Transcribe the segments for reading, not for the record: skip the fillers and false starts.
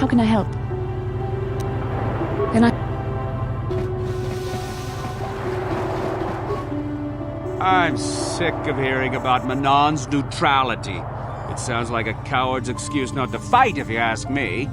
can I help? Can I... I'm sick of hearing about Manon's neutrality. It sounds like a coward's excuse not to fight, if you ask me.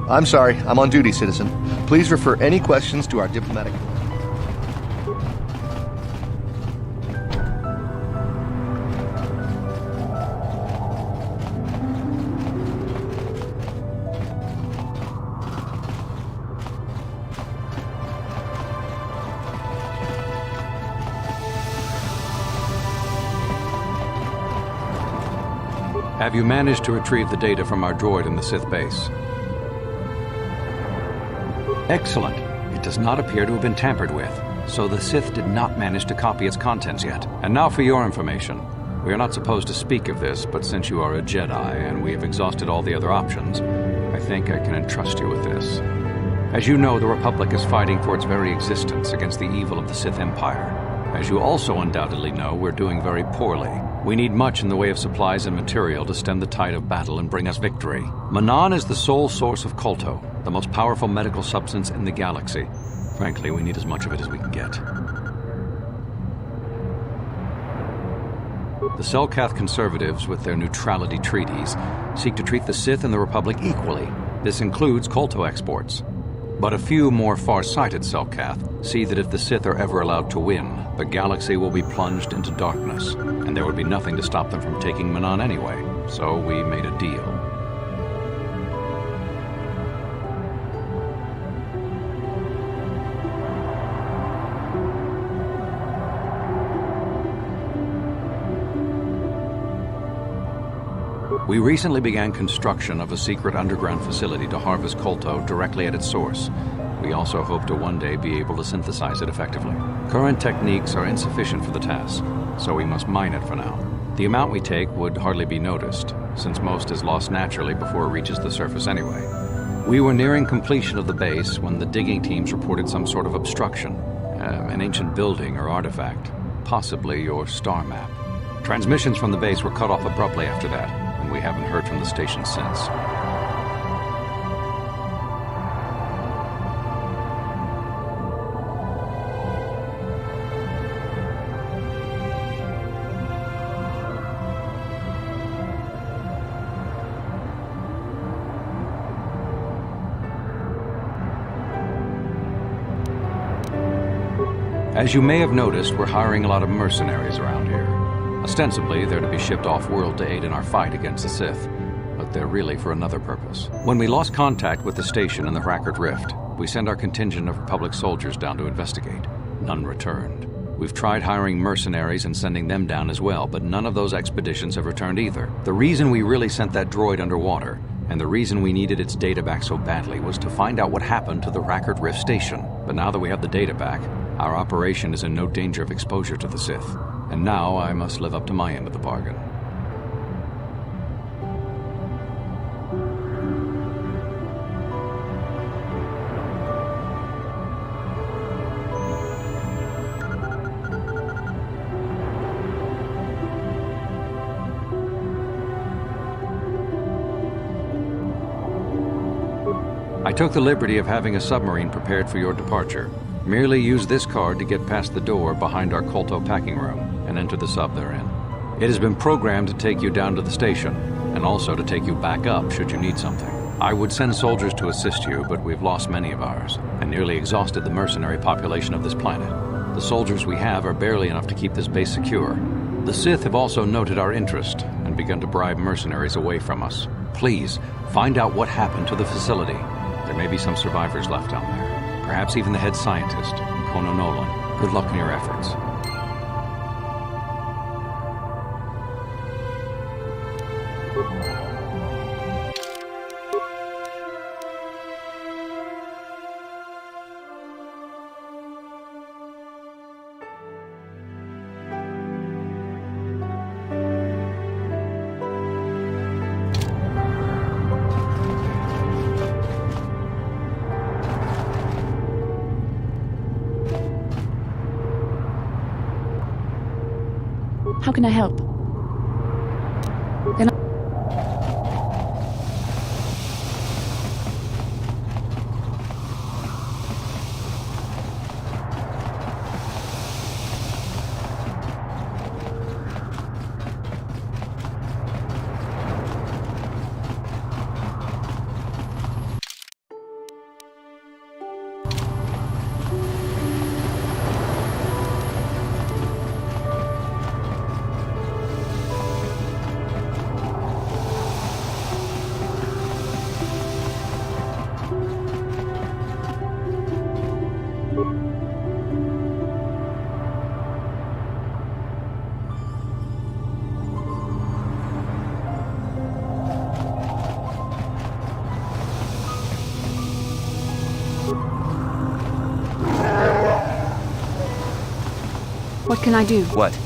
I'm sorry, I'm on duty, citizen. Please refer any questions to our diplomatic... Have you managed to retrieve the data from our droid in the Sith base? Excellent. It does not appear to have been tampered with, so the Sith did not manage to copy its contents yet. And now for your information. We are not supposed to speak of this, but since you are a Jedi and we have exhausted all the other options, I think I can entrust you with this. As you know, the Republic is fighting for its very existence against the evil of the Sith Empire. As you also undoubtedly know, we're doing very poorly. We need much in the way of supplies and material to stem the tide of battle and bring us victory. Manon is the sole source of Kolto, the most powerful medical substance in the galaxy. Frankly, we need as much of it as we can get. The Selkath conservatives, with their neutrality treaties, seek to treat the Sith and the Republic equally. This includes Kolto exports. But a few more far-sighted Selkath see that if the Sith are ever allowed to win, the galaxy will be plunged into darkness, and there would be nothing to stop them from taking Manon anyway. So we made a deal. We recently began construction of a secret underground facility to harvest Kolto directly at its source. We also hope to one day be able to synthesize it effectively. Current techniques are insufficient for the task, so we must mine it for now. The amount we take would hardly be noticed, since most is lost naturally before it reaches the surface anyway. We were nearing completion of the base when the digging teams reported some sort of obstruction, an ancient building or artifact, possibly your star map. Transmissions from the base were cut off abruptly after that, and we haven't heard from the station since. As you may have noticed, we're hiring a lot of mercenaries around here. Ostensibly, they're to be shipped off-world to aid in our fight against the Sith, but they're really for another purpose. When we lost contact with the station in the Hrakert Rift, we sent our contingent of Republic soldiers down to investigate. None returned. We've tried hiring mercenaries and sending them down as well, but none of those expeditions have returned either. The reason we really sent that droid underwater and the reason we needed its data back so badly was to find out what happened to the Rackard Rift station. But now that we have the data back, our operation is in no danger of exposure to the Sith. And now I must live up to my end of the bargain. I took the liberty of having a submarine prepared for your departure. Merely use this card to get past the door behind our Kolto packing room and enter the sub therein. It has been programmed to take you down to the station, and also to take you back up should you need something. I would send soldiers to assist you, but we've lost many of ours, and nearly exhausted the mercenary population of this planet. The soldiers we have are barely enough to keep this base secure. The Sith have also noted our interest, and begun to bribe mercenaries away from us. Please, find out what happened to the facility. There may be some survivors left down there. Perhaps even the head scientist, Kono Nolan. Good luck in your efforts. How can I help? What can I do? What?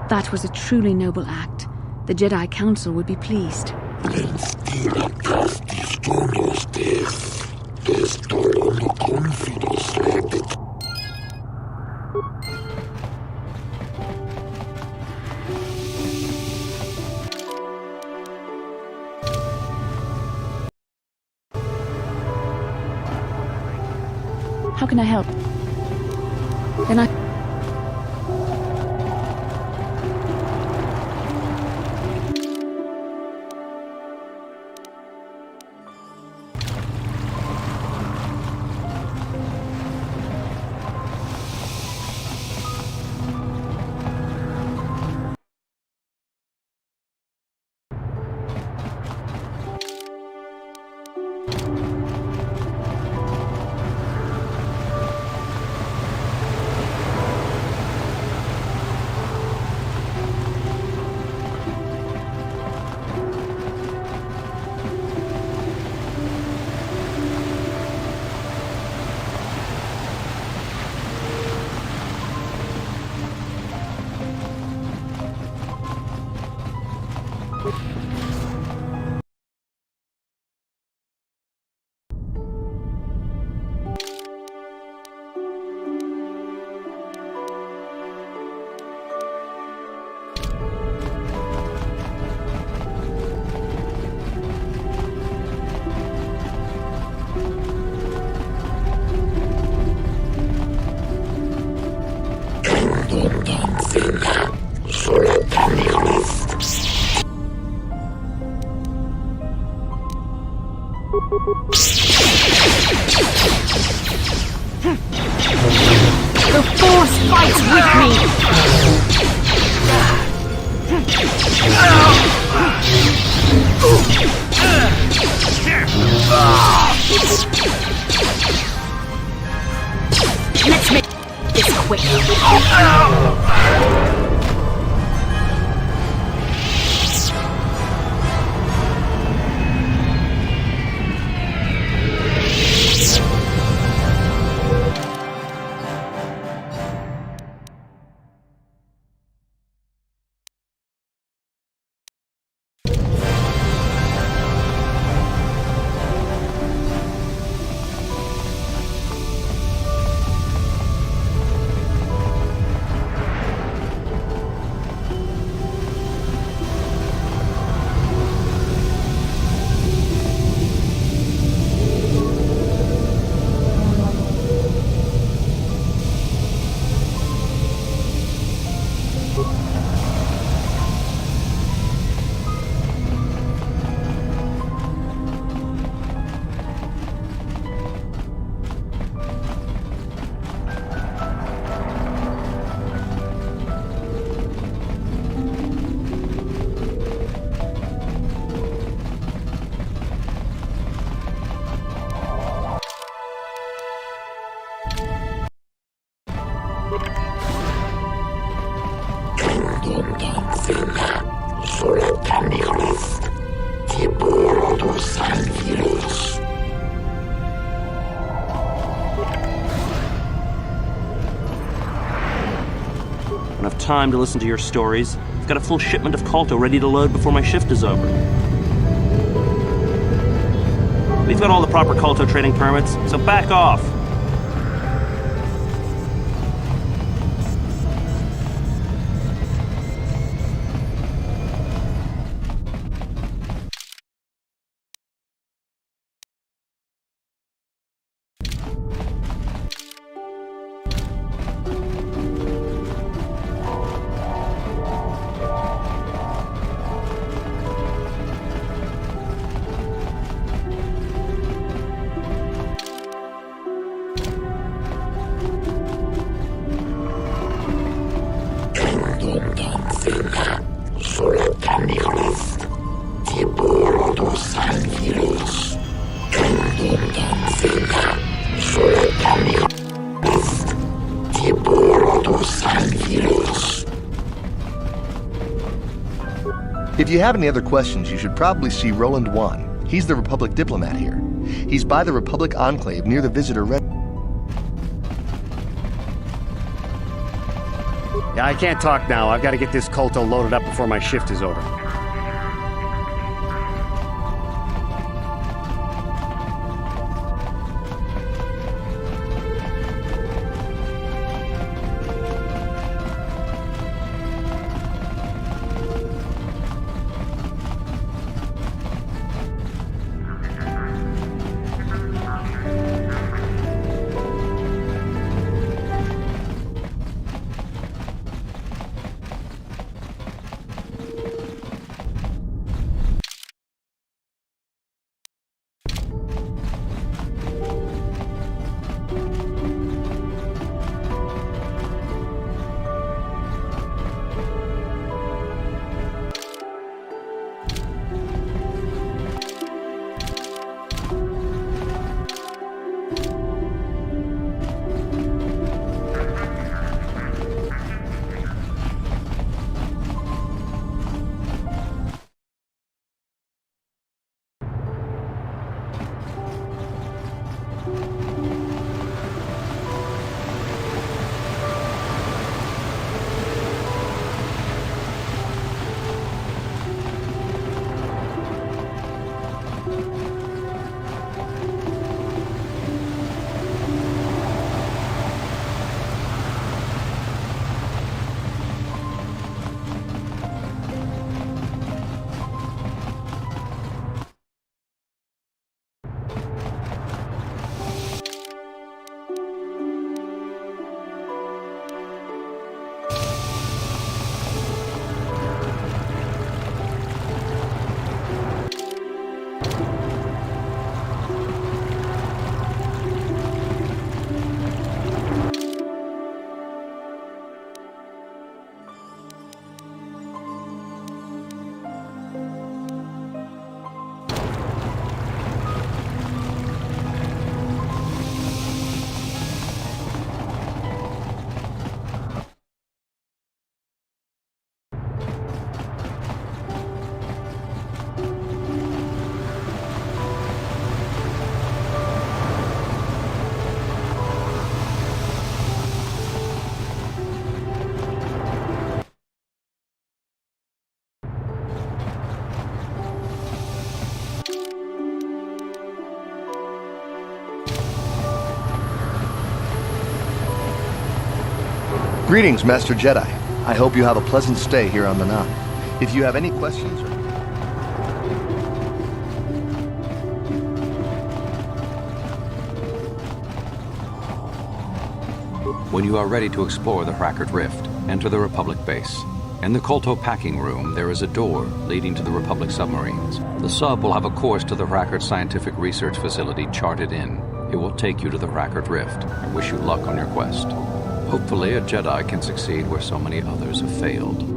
That was a truly noble act. The Jedi Council would be pleased. How can I help? Then I... The Force fights with me! Let's make this quick. time to listen to your stories. I've got a full shipment of Kolto ready to load before my shift is over. We've got all the proper Kolto trading permits, so back off. If you have any other questions, you should probably see Roland Wan. He's the Republic diplomat here. He's by the Republic Enclave near the Visitor Yeah, I can't talk now. I've got to get this Kolto loaded up before my shift is over. Greetings, Master Jedi. I hope you have a pleasant stay here on Manaan. If you have any questions or... When you are ready to explore the Hrakert Rift, enter the Republic base. In the Kolto packing room, there is a door leading to the Republic submarines. The sub will have a course to the Hrakert Scientific Research Facility charted in. It will take you to the Hrakert Rift. I wish you luck on your quest. Hopefully, a Jedi can succeed where so many others have failed.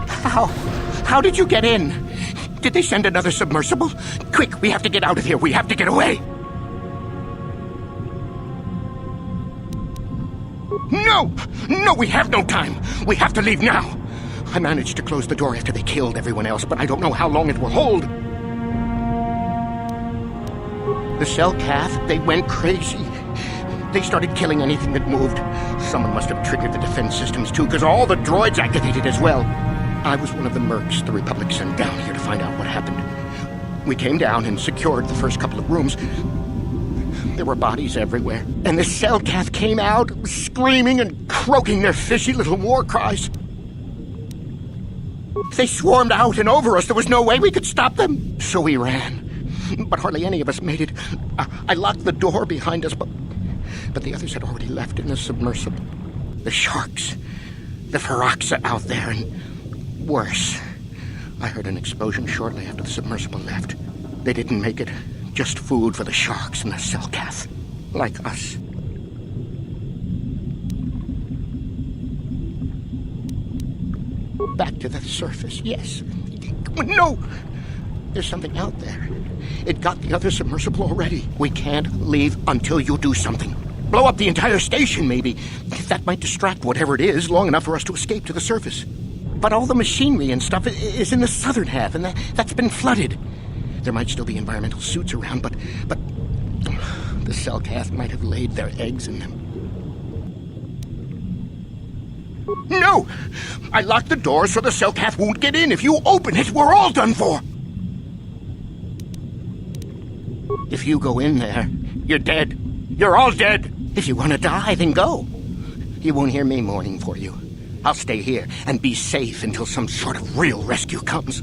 How? How did you get in? Did they send another submersible? Quick, we have to get out of here. We have to get away. No! No, we have no time. We have to leave now. I managed to close the door after they killed everyone else, but I don't know how long it will hold. The Selkath, they went crazy. They started killing anything that moved. Someone must have triggered the defense systems too, because all the droids activated as well. I was one of the mercs the Republic sent down here to find out what happened. We came down and secured the first couple of rooms. There were bodies everywhere, and the Selkath came out, screaming and croaking their fishy little war cries. They swarmed out and over us. There was no way we could stop them. So we ran. But hardly any of us made it. I locked the door behind us, but the others had already left in the submersible. The sharks. The Feroxa out there, and worse. I heard an explosion shortly after the submersible left. They didn't make it. Just food for the sharks and the Selkath. Like us. Back to the surface, yes. No! There's something out there. It got the other submersible already. We can't leave until you do something. Blow up the entire station, maybe. That might distract whatever it is long enough for us to escape to the surface. But all the machinery and stuff is in the southern half, and that's been flooded. There might still be environmental suits around, but the Selkath might have laid their eggs in them. No! I locked the door so the Selkath won't get in. If you open it, we're all done for. If you go in there, you're dead. You're all dead. If you want to die, then go. You won't hear me mourning for you. I'll stay here and be safe until some sort of real rescue comes.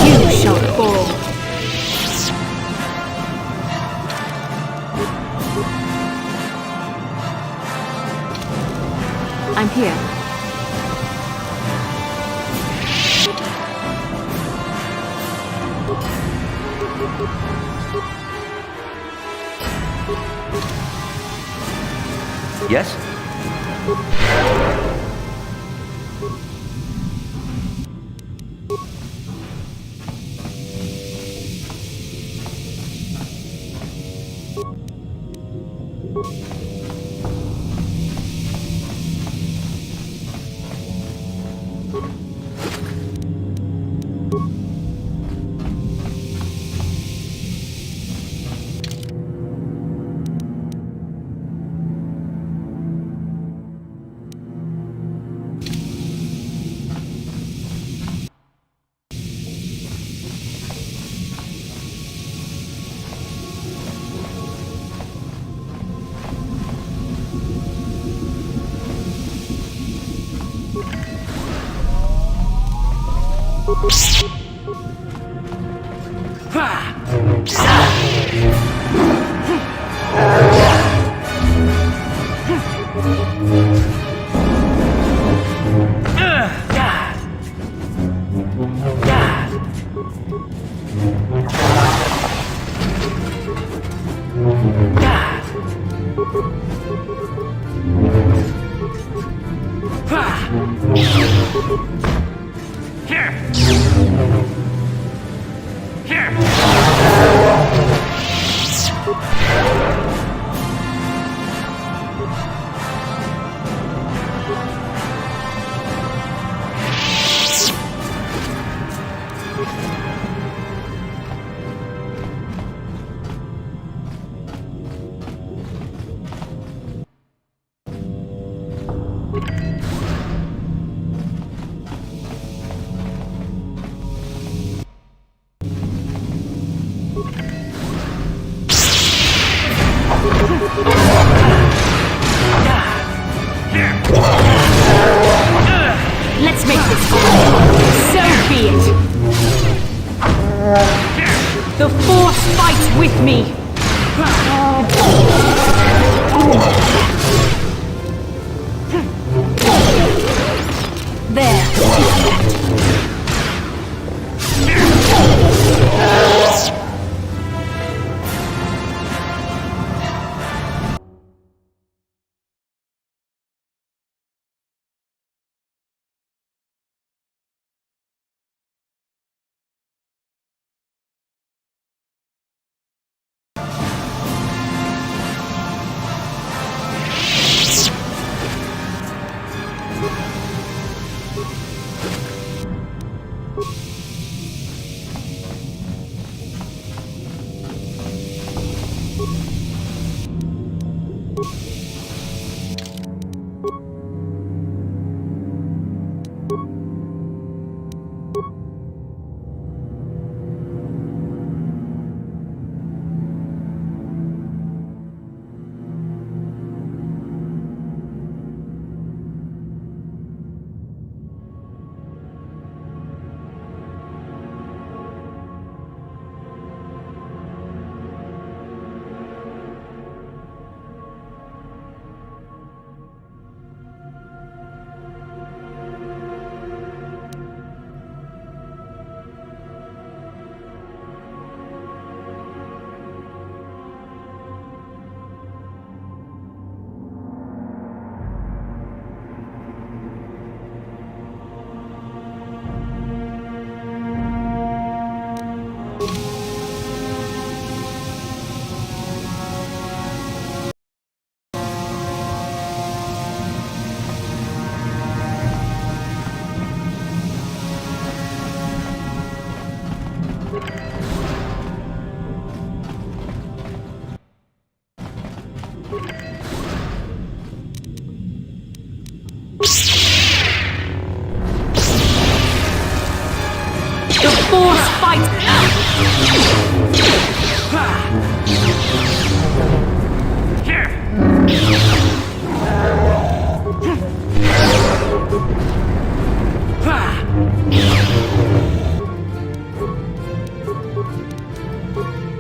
You shall fall. I'm here. Yes? Let's make this quick. So be it. The Force fights with me. There. this fight!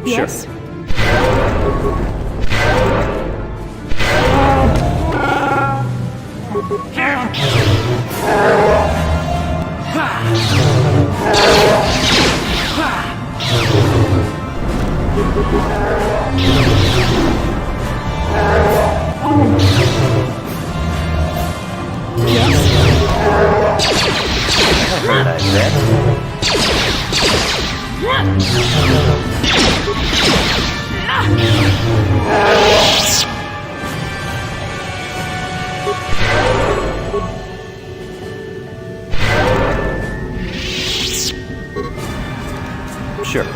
Yes? Sure.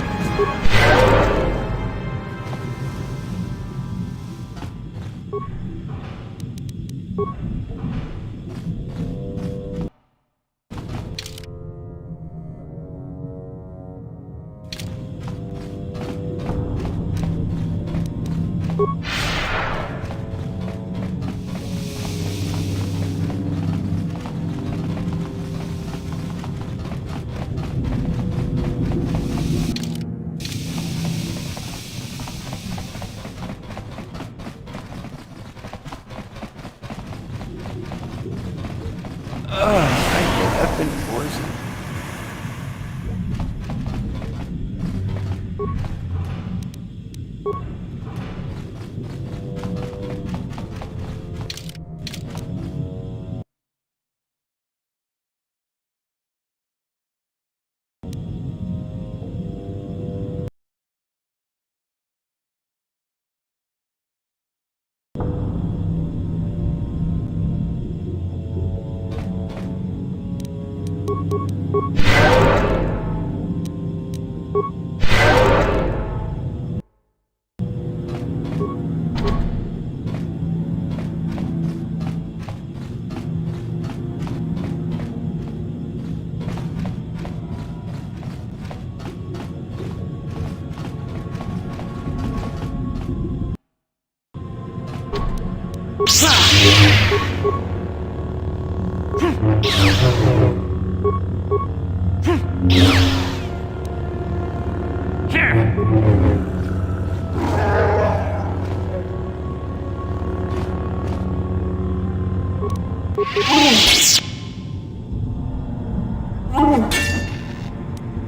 I've been poisoned.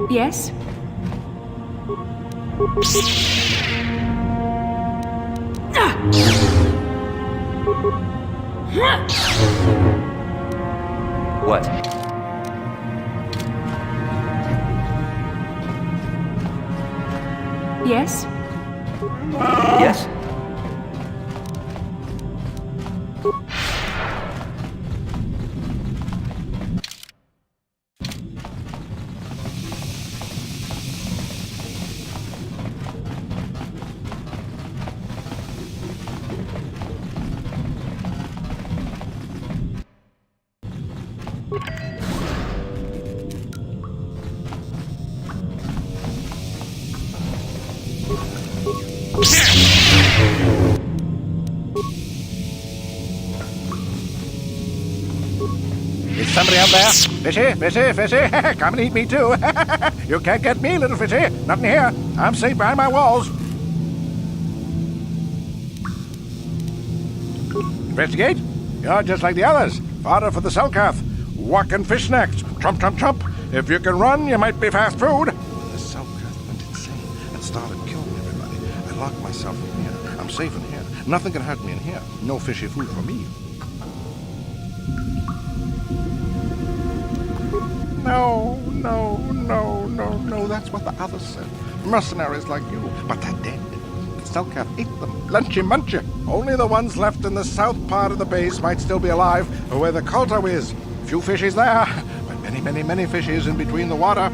Yes? What? Yes? Yes? Is somebody out there? Fishy, fishy, fishy. Come and eat me too. You can't get me, little fishy. Not in here. I'm safe behind my walls. Investigate? You're just like the others. Fodder for the Selkath. Walking fish next. Trump, trump, trump. If you can run, you might be fast food. The Selkath went insane and started killing everybody. I locked myself in here. I'm safe in here. Nothing can hurt me in here. No fishy food for me. No, no, no, no, no. That's what the others said. Mercenaries like you. But they're dead. The Selkath ate them. Lunchy munchy. Only the ones left in the south part of the base might still be alive, or where the Kolto is. Few fishies there, but many, many, many fishies in between the water.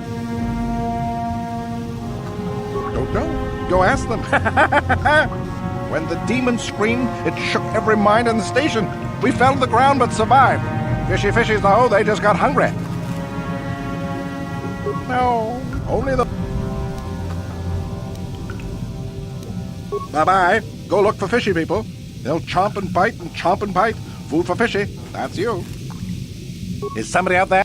Don't know. Go ask them. When the demon screamed, it shook every mind in the station. We fell to the ground but survived. Fishy fishies, though, they just got hungry. No, Only the... Bye-bye. Go look for fishy people. They'll chomp and bite and chomp and bite. Food for fishy. That's you. Is somebody out there?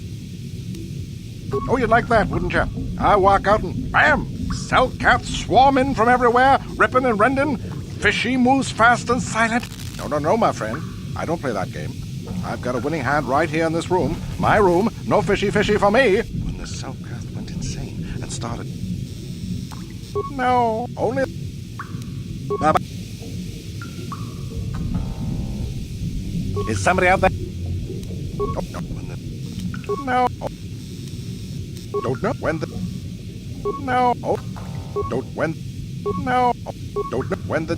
Oh, you'd like that, wouldn't you? I walk out and bam! Cell cats swarm in from everywhere, ripping and rending. Fishy moves fast and silent. No, my friend. I don't play that game. I've got a winning hand right here in this room. My room. No fishy for me. When the cell cat went insane and started... No, only... Bye-bye. Is somebody out there? Oh, no. No. Oh. Don't know when the... No. Oh. Don't when... No. Oh. Don't know when the...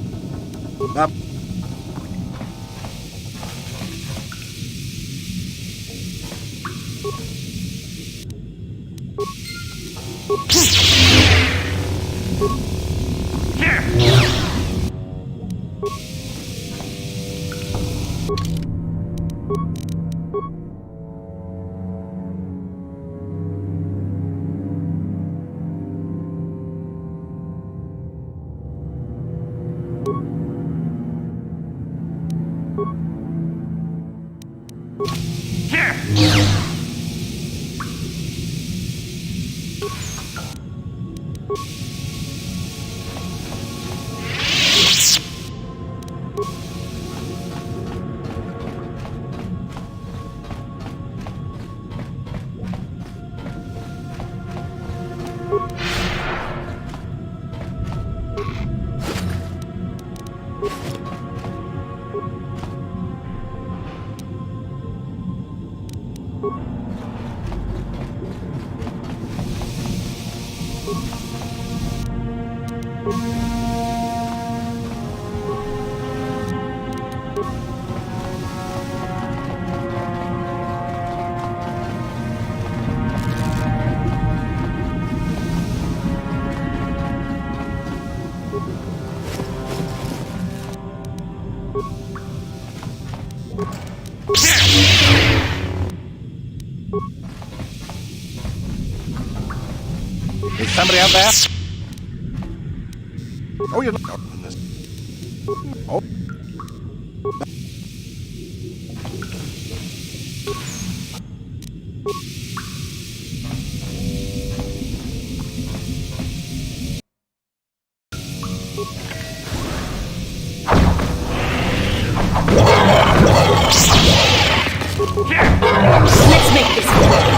Is somebody out there? Oh, you look out in this. Oh. Let's make this work.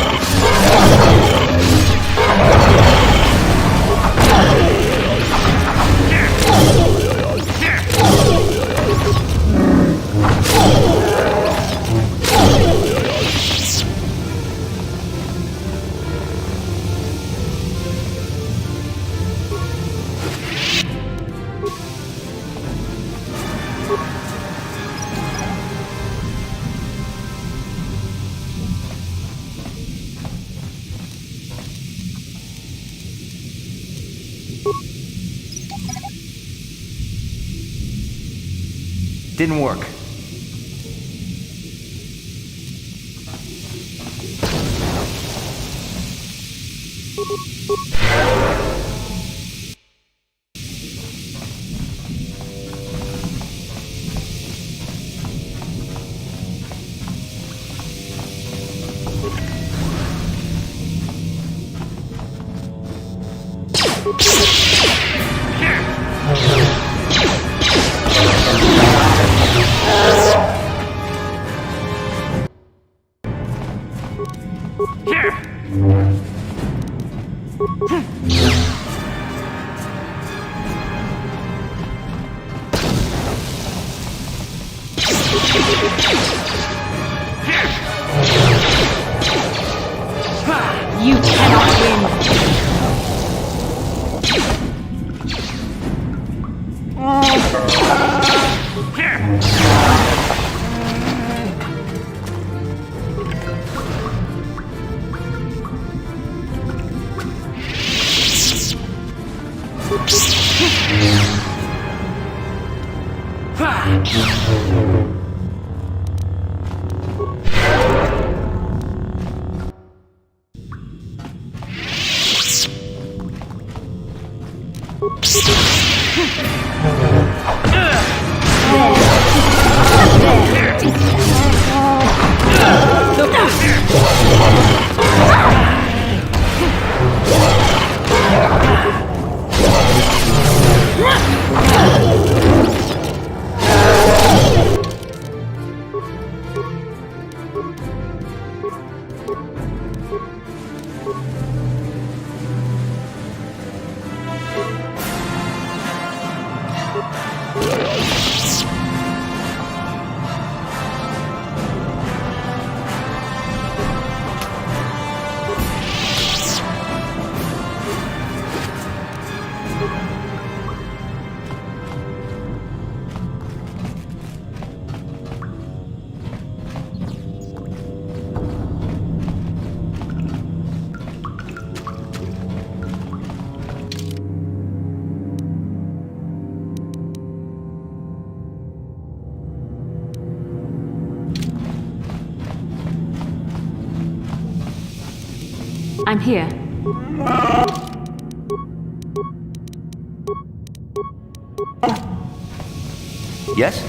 Didn't work. You cannot win. I'm here. Yes?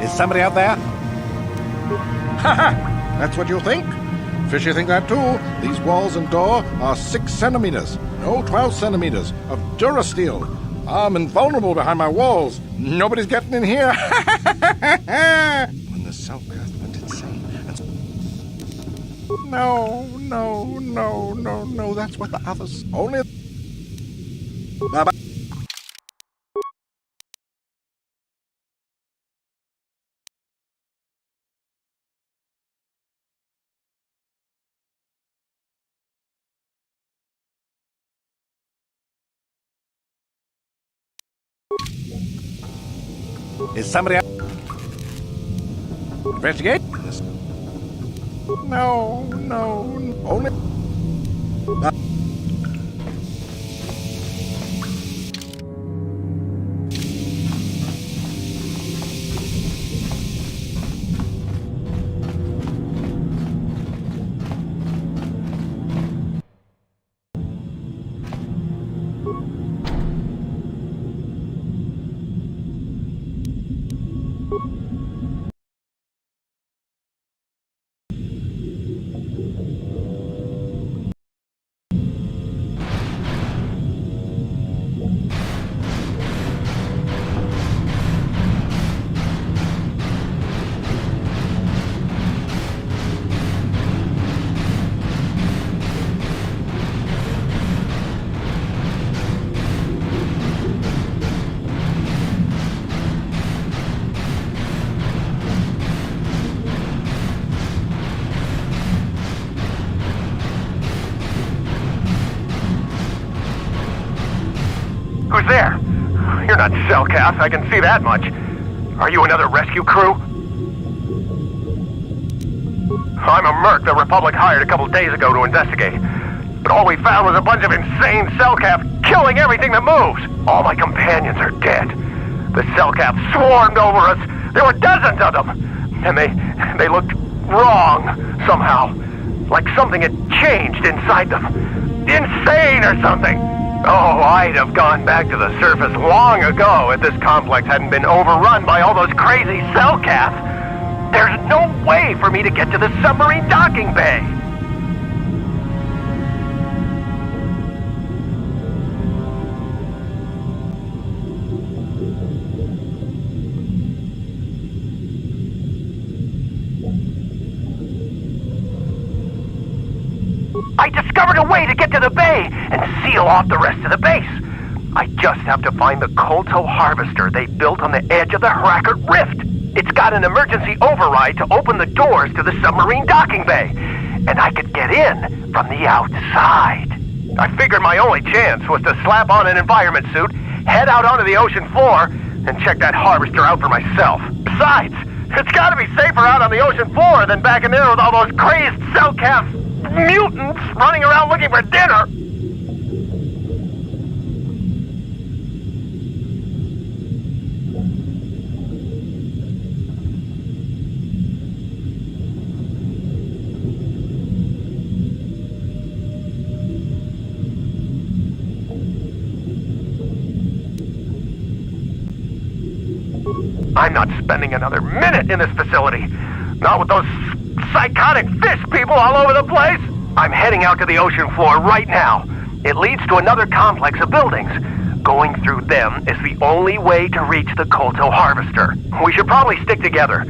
Is somebody out there? Ha ha! That's what you think? Fishy think that too. These walls and door are 6 centimeters, no 12 centimeters, of Durasteel. I'm invulnerable behind my walls. Nobody's getting in here. When the Selkath went insane. No, no, no, no, no. That's what the others. Only. Bye-bye. Is somebody out? Investigate? No, only... Who's there? You're not Cellcath, I can see that much. Are you another rescue crew? I'm a merc the Republic hired a couple days ago to investigate. But all we found was a bunch of insane Cellcath killing everything that moves. All my companions are dead. The Cellcath swarmed over us. There were dozens of them. And they looked wrong, somehow. Like something had changed inside them. Insane or something. Oh, I'd have gone back to the surface long ago if this complex hadn't been overrun by all those crazy Cellcaths. There's no way for me to get to the submarine docking bay. I discovered a way to get to the bay and seal off the rest of the base. I just have to find the Kolto harvester they built on the edge of the Hrackert Rift. It's got an emergency override to open the doors to the submarine docking bay, and I could get in from the outside. I figured my only chance was to slap on an environment suit, head out onto the ocean floor, and check that harvester out for myself. Besides, it's gotta be safer out on the ocean floor than back in there with all those crazed Cellcath mutants running around looking for dinner. I'm not spending another minute in this facility. Not with those psychotic fish people all over the place. I'm heading out to the ocean floor right now. It leads to another complex of buildings. Going through them is the only way to reach the Kolto harvester. We should probably stick together,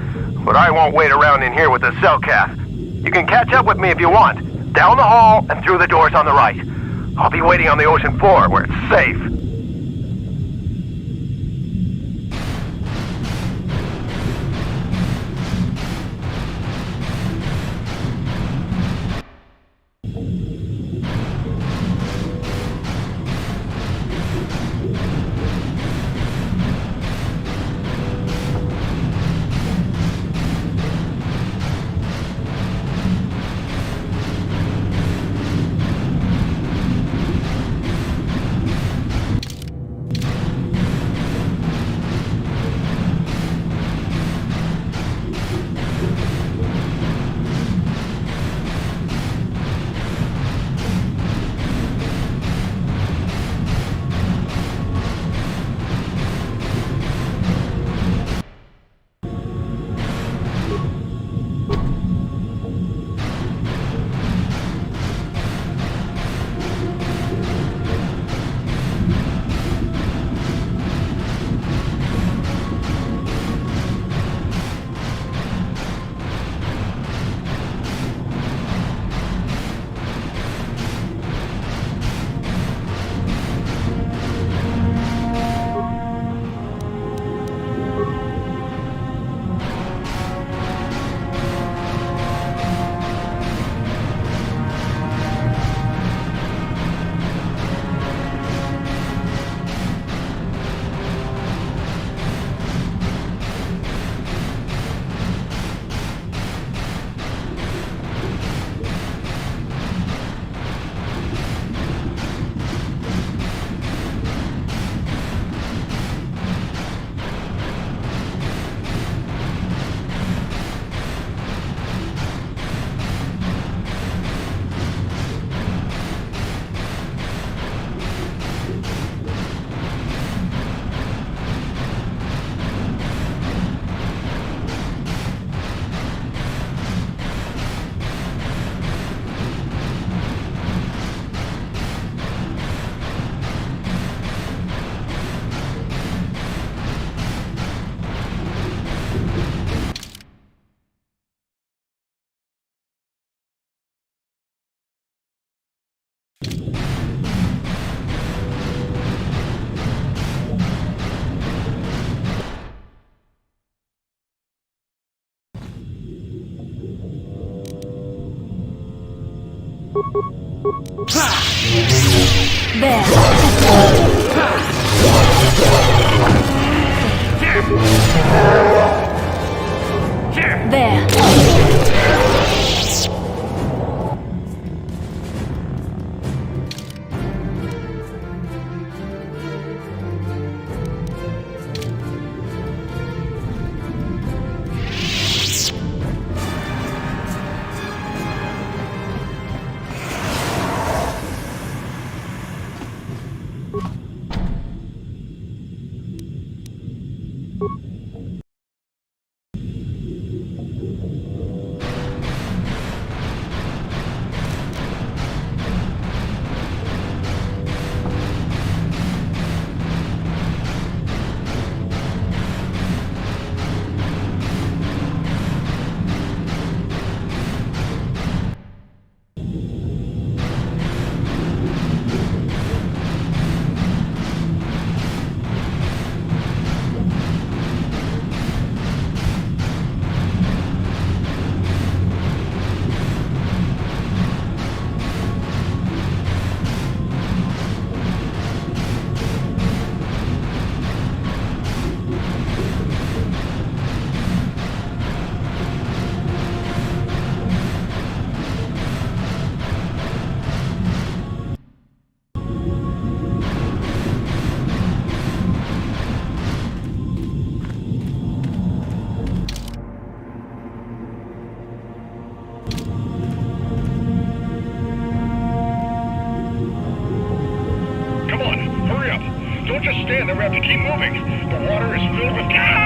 but I won't wait around in here with the Cellcath. You can catch up with me if you want. Down the hall and through the doors on the right. I'll be waiting on the ocean floor where it's safe. There. Come on, hurry up. Don't just stand there, we have to keep moving. The water is filled with cow!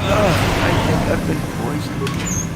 I think I've been poisoned.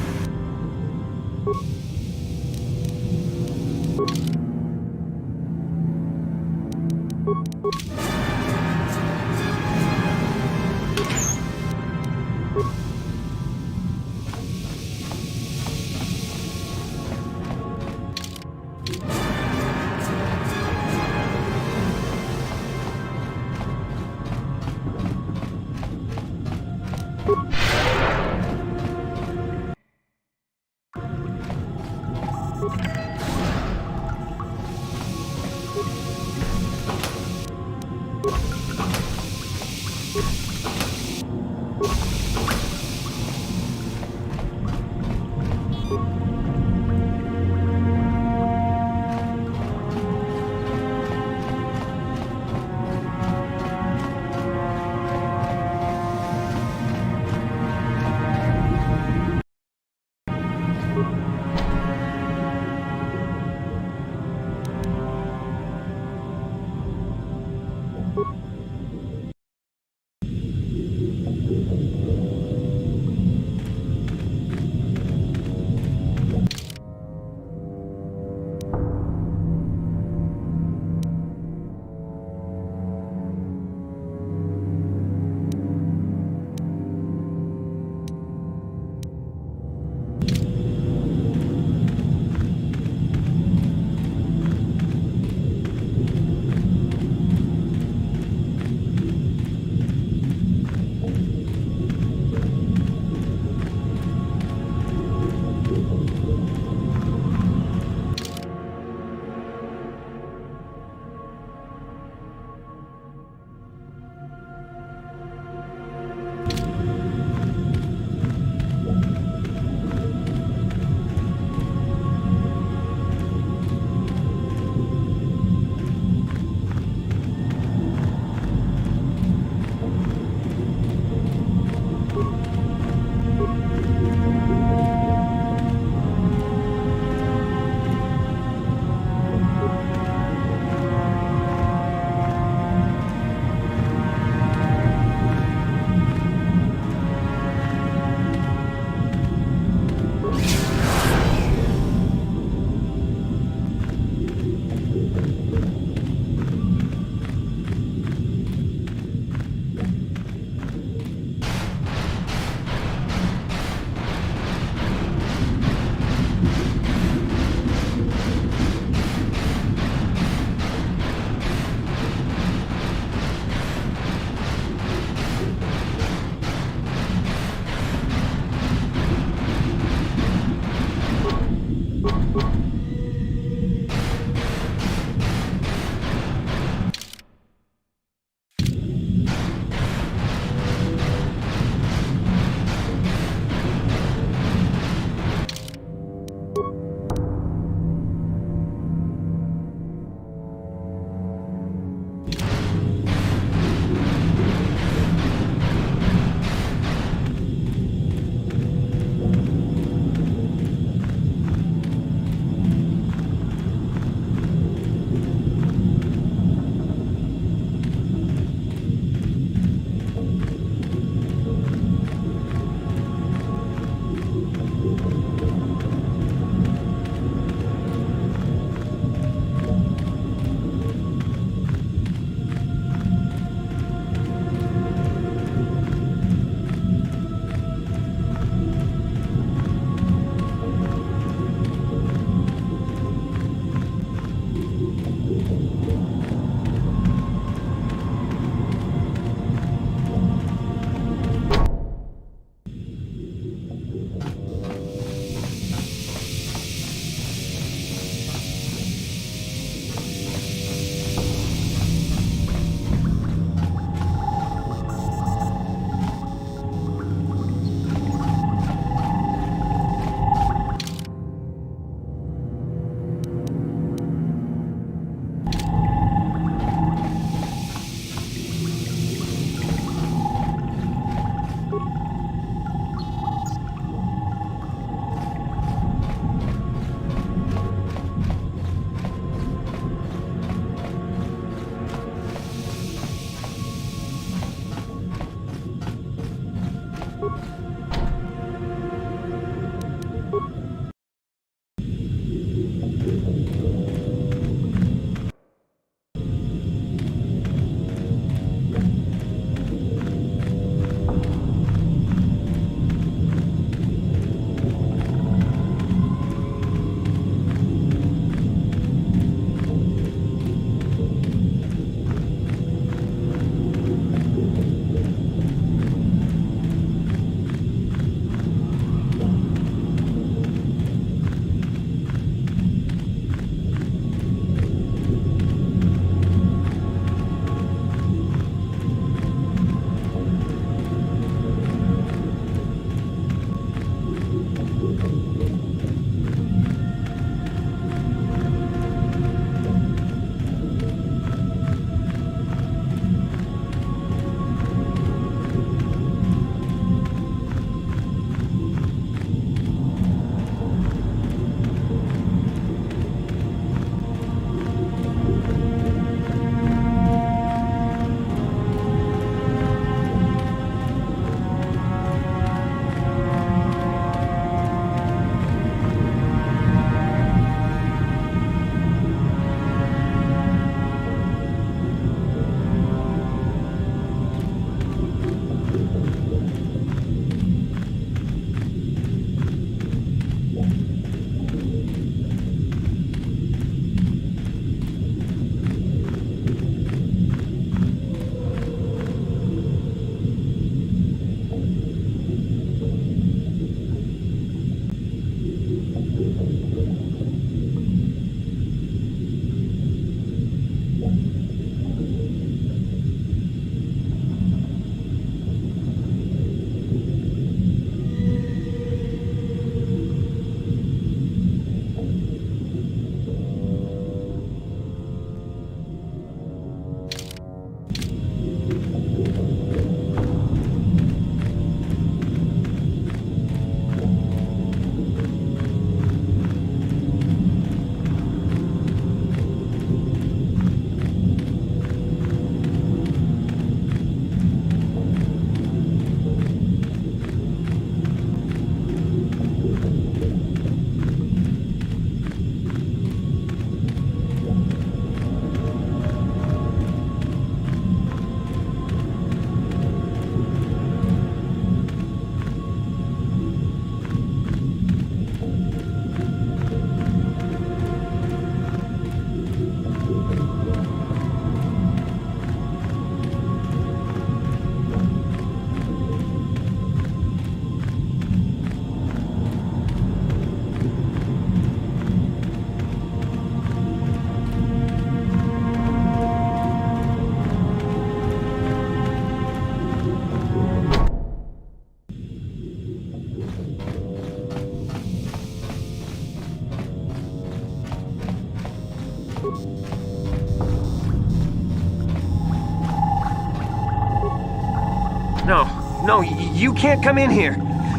No, you can't come in here.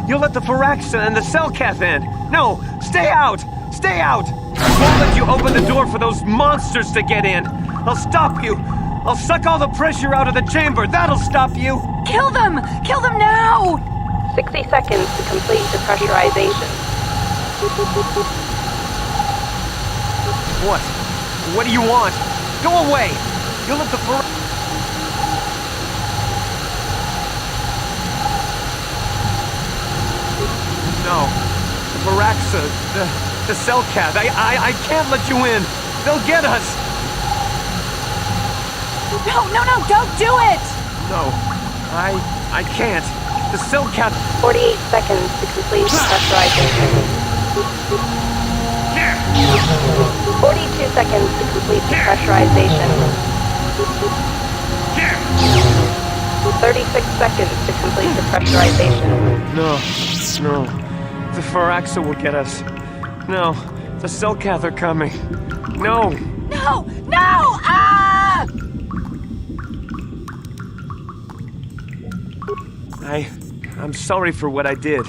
You'll let the Firaxa and the Selkath in. No, stay out! Stay out! I won't let you open the door for those monsters to get in. I'll stop you. I'll suck all the pressure out of the chamber. That'll stop you. Kill them! Kill them now! 60 seconds to complete depressurization. What? What do you want? Go away! You'll let the No. The Firaxa, the Selkath. I can't let you in. They'll get us. No, don't do it! No. I can't. The Selkath... 48 seconds to complete depressurization. 42 seconds to complete depressurization. 36 seconds to complete depressurization. No. The Firaxa will get us. No. The Selkath are coming. No! No! Ah! I'm sorry for what I did.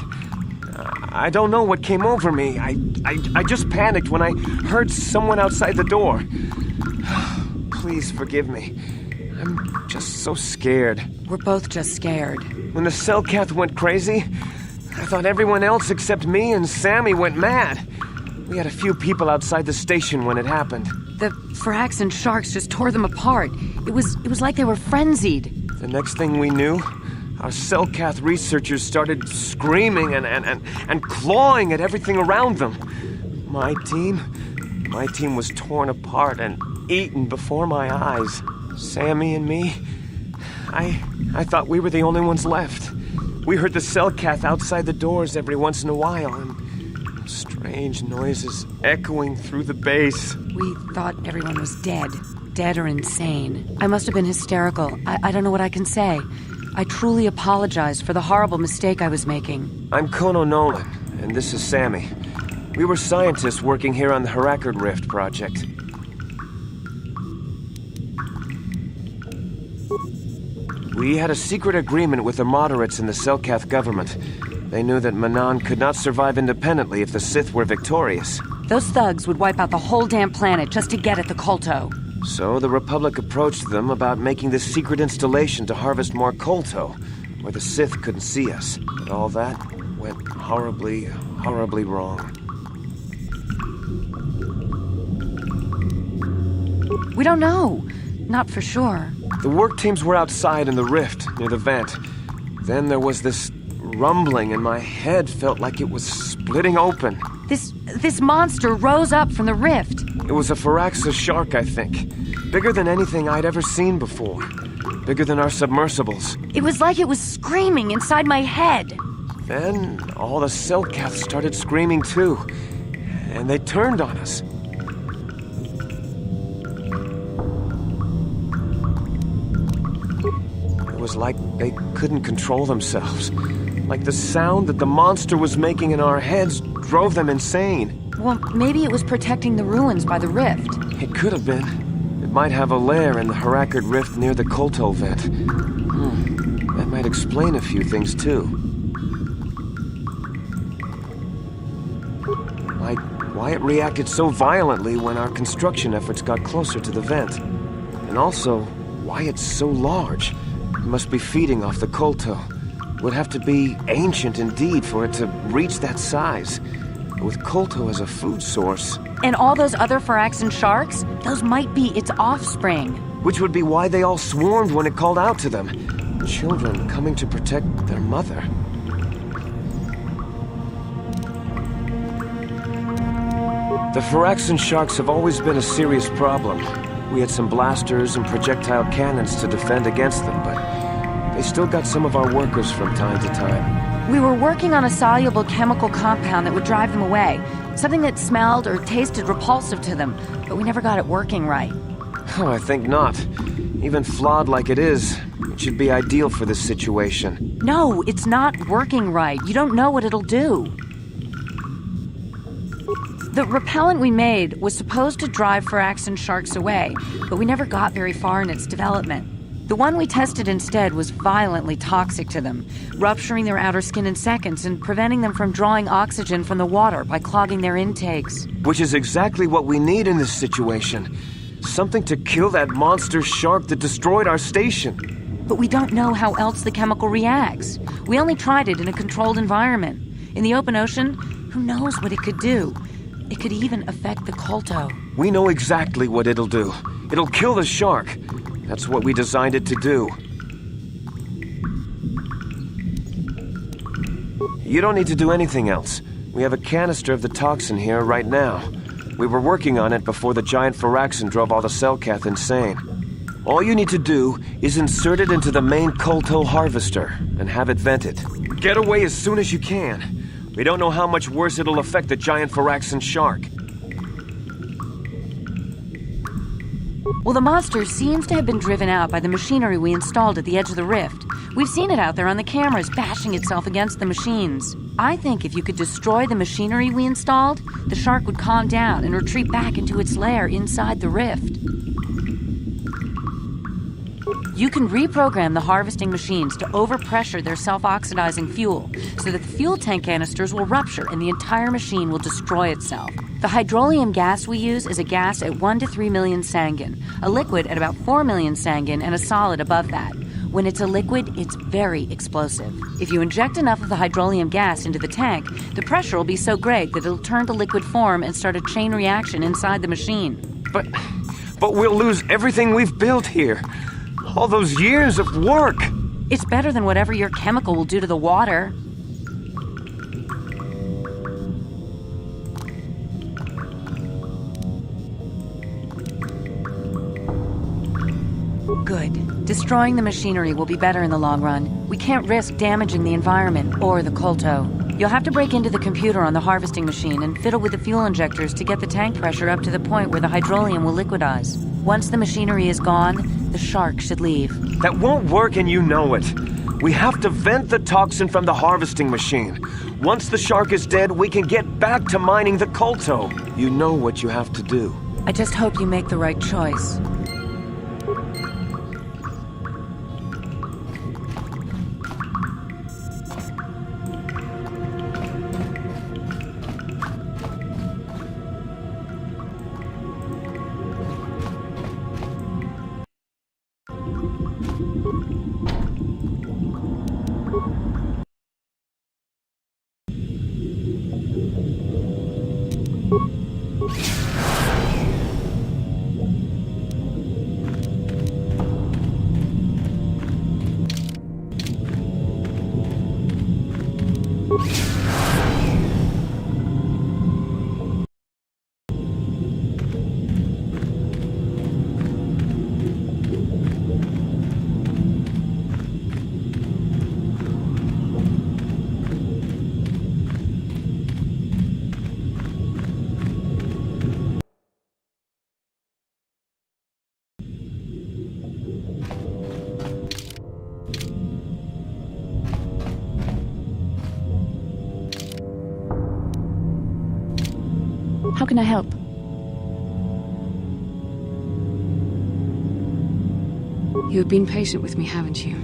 I don't know what came over me. I just panicked when I heard someone outside the door. Please forgive me. I'm just so scared. We're both just scared. When the Selkath went crazy, I thought everyone else except me and Sammy went mad. We had a few people outside the station when it happened. The Firaxan sharks just tore them apart. It was like they were frenzied. The next thing we knew, our Selkath researchers started screaming and clawing at everything around them. My team was torn apart and eaten before my eyes. Sammy and me, I thought we were the only ones left. We heard the Selkath outside the doors every once in a while, and strange noises echoing through the base. We thought everyone was dead or insane. I must have been hysterical. I don't know what I can say. I truly apologize for the horrible mistake I was making. I'm Kono Nolan, and this is Sammy. We were scientists working here on the Harakard Rift project. We had a secret agreement with the moderates in the Selkath government. They knew that Manan could not survive independently if the Sith were victorious. Those thugs would wipe out the whole damn planet just to get at the Kolto. So the Republic approached them about making this secret installation to harvest more Kolto, where the Sith couldn't see us. But all that went horribly, horribly wrong. We don't know. Not for sure. The work teams were outside in the rift, near the vent. Then there was this rumbling, and my head felt like it was splitting open. This monster rose up from the rift. It was a Firaxa shark, I think. Bigger than anything I'd ever seen before. Bigger than our submersibles. It was like it was screaming inside my head. Then all the Selkath started screaming too. And they turned on us. It was like they couldn't control themselves. Like the sound that the monster was making in our heads drove them insane. Well, maybe it was protecting the ruins by the rift. It could have been. It might have a lair in the Harakard Rift near the Kolto vent. That might explain a few things, too. Like why it reacted so violently when our construction efforts got closer to the vent. And also, why it's so large. It must be feeding off the Kolto. It would have to be ancient indeed for it to reach that size. With Kolto as a food source. And all those other Firaxan sharks? Those might be its offspring. Which would be why they all swarmed when it called out to them. Children coming to protect their mother. The Firaxan sharks have always been a serious problem. We had some blasters and projectile cannons to defend against them, but they still got some of our workers from time to time. We were working on a soluble chemical compound that would drive them away. Something that smelled or tasted repulsive to them, but we never got it working right. Oh, I think not. Even flawed like it is, it should be ideal for this situation. No, it's not working right. You don't know what it'll do. The repellent we made was supposed to drive Firaxan sharks away, but we never got very far in its development. The one we tested instead was violently toxic to them, rupturing their outer skin in seconds and preventing them from drawing oxygen from the water by clogging their intakes. Which is exactly what we need in this situation. Something to kill that monster shark that destroyed our station. But we don't know how else the chemical reacts. We only tried it in a controlled environment. In the open ocean, who knows what it could do? It could even affect the Kolto. We know exactly what it'll do. It'll kill the shark. That's what we designed it to do. You don't need to do anything else. We have a canister of the toxin here right now. We were working on it before the giant Firaxin drove all the Selkath insane. All you need to do is insert it into the main Kolto harvester and have it vented. Get away as soon as you can. We don't know how much worse it'll affect the giant Firaxin shark. Well, the monster seems to have been driven out by the machinery we installed at the edge of the rift. We've seen it out there on the cameras, bashing itself against the machines. I think if you could destroy the machinery we installed, the shark would calm down and retreat back into its lair inside the rift. You can reprogram the harvesting machines to overpressure their self-oxidizing fuel so that the fuel tank canisters will rupture and the entire machine will destroy itself. The hydrolium gas we use is a gas at 1 to 3 million Sangin, a liquid at about 4 million Sangin, and a solid above that. When it's a liquid, it's very explosive. If you inject enough of the hydrolium gas into the tank, the pressure will be so great that it'll turn to liquid form and start a chain reaction inside the machine. But we'll lose everything we've built here. All those years of work. It's better than whatever your chemical will do to the water. Good. Destroying the machinery will be better in the long run. We can't risk damaging the environment or the Kolto. You'll have to break into the computer on the harvesting machine and fiddle with the fuel injectors to get the tank pressure up to the point where the hydrolium will liquidize. Once the machinery is gone, the shark should leave. That won't work and you know it. We have to vent the toxin from the harvesting machine. Once the shark is dead, we can get back to mining the Kolto. You know what you have to do. I just hope you make the right choice. How can I help? You've been patient with me, haven't you?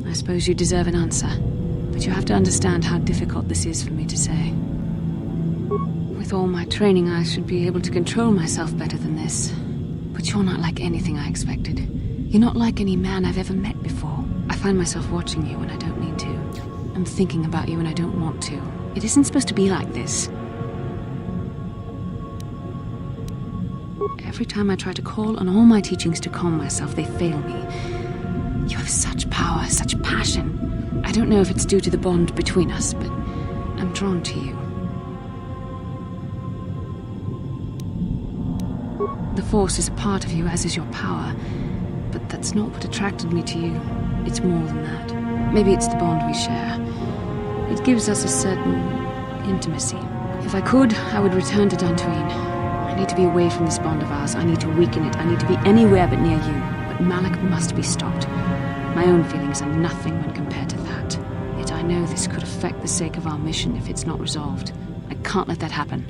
I suppose you deserve an answer. But you have to understand how difficult this is for me to say. With all my training, I should be able to control myself better than this. But you're not like anything I expected. You're not like any man I've ever met before. I find myself watching you when I don't need to. I'm thinking about you when I don't want to. It isn't supposed to be like this. Every time I try to call on all my teachings to calm myself, they fail me. You have such power, such passion. I don't know if it's due to the bond between us, but I'm drawn to you. The Force is a part of you, as is your power. But that's not what attracted me to you. It's more than that. Maybe it's the bond we share. It gives us a certain intimacy. If I could, I would return to Dantooine. I need to be away from this bond of ours. I need to weaken it. I need to be anywhere but near you. But Malak must be stopped. My own feelings are nothing when compared to that. Yet I know this could affect the sake of our mission if it's not resolved. I can't let that happen.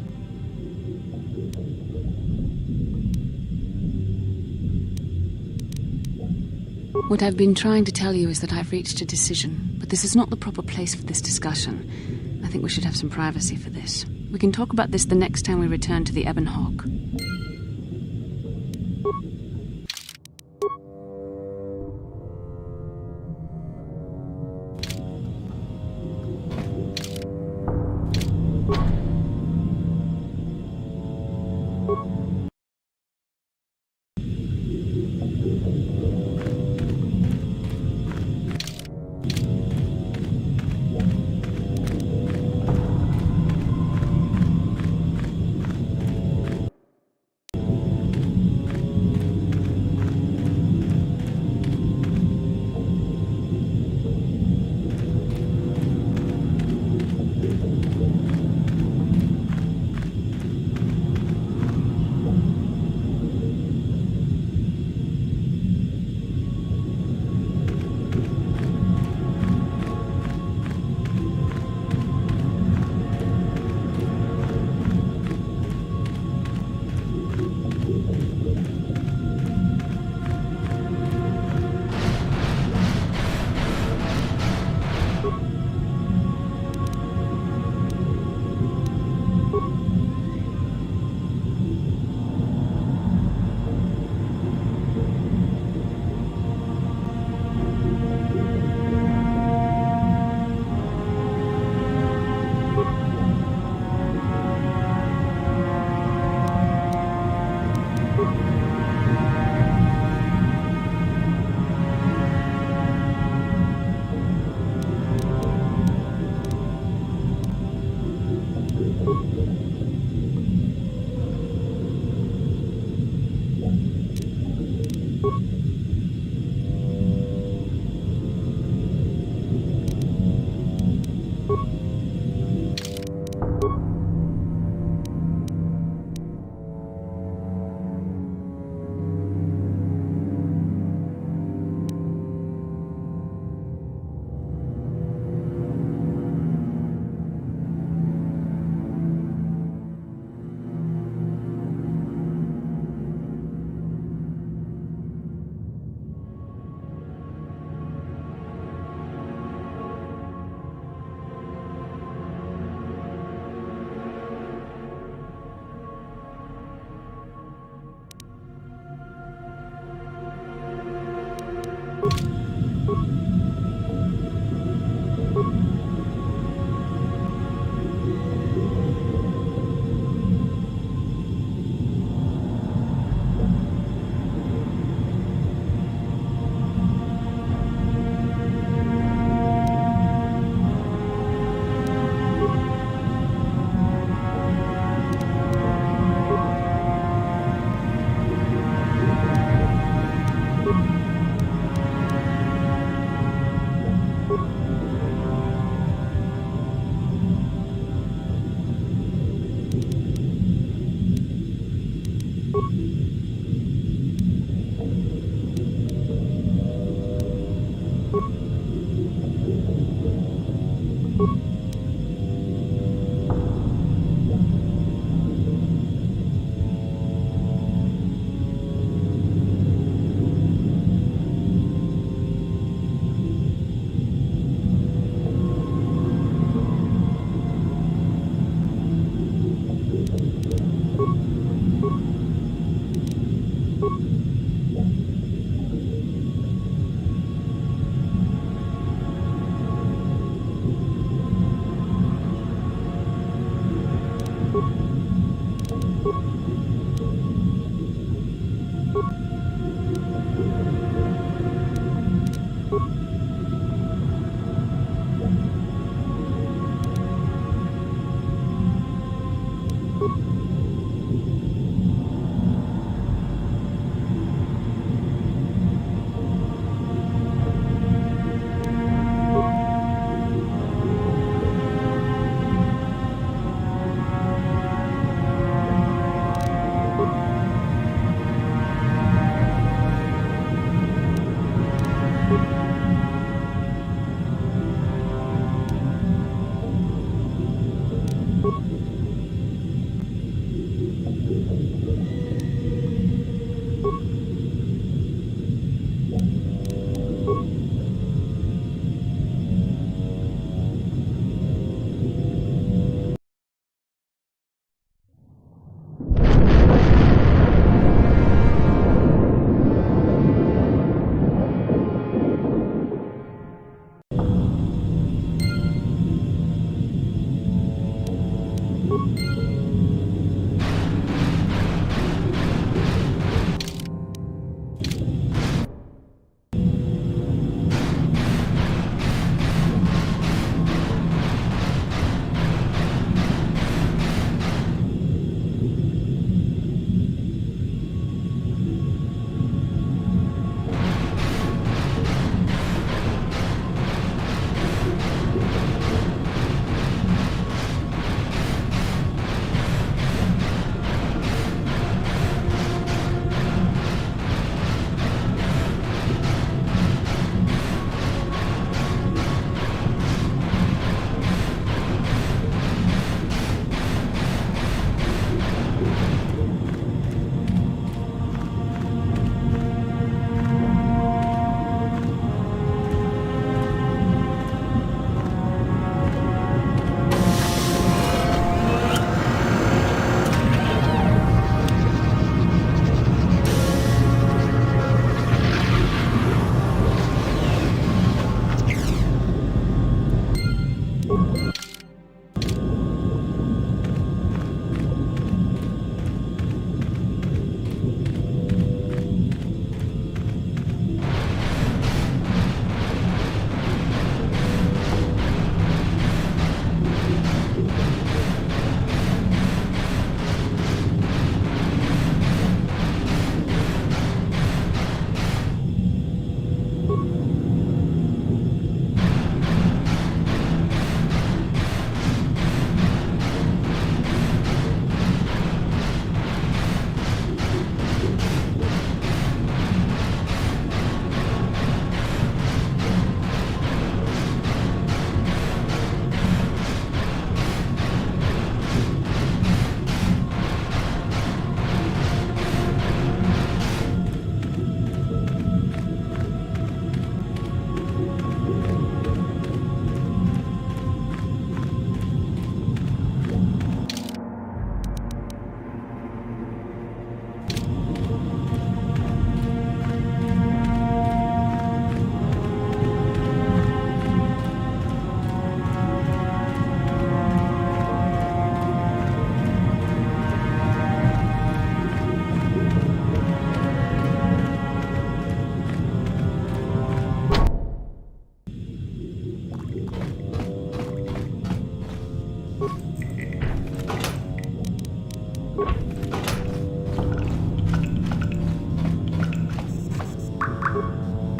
What I've been trying to tell you is that I've reached a decision, but this is not the proper place for this discussion. I think we should have some privacy for this. We can talk about this the next time we return to the Ebon Hawk.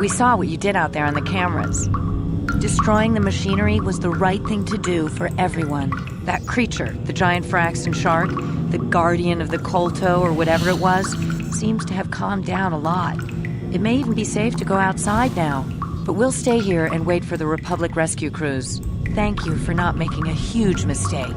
We saw what you did out there on the cameras. Destroying the machinery was the right thing to do for everyone. That creature, the giant Firaxan shark, the guardian of the Kolto or whatever it was, seems to have calmed down a lot. It may even be safe to go outside now. But we'll stay here and wait for the Republic rescue crews. Thank you for not making a huge mistake.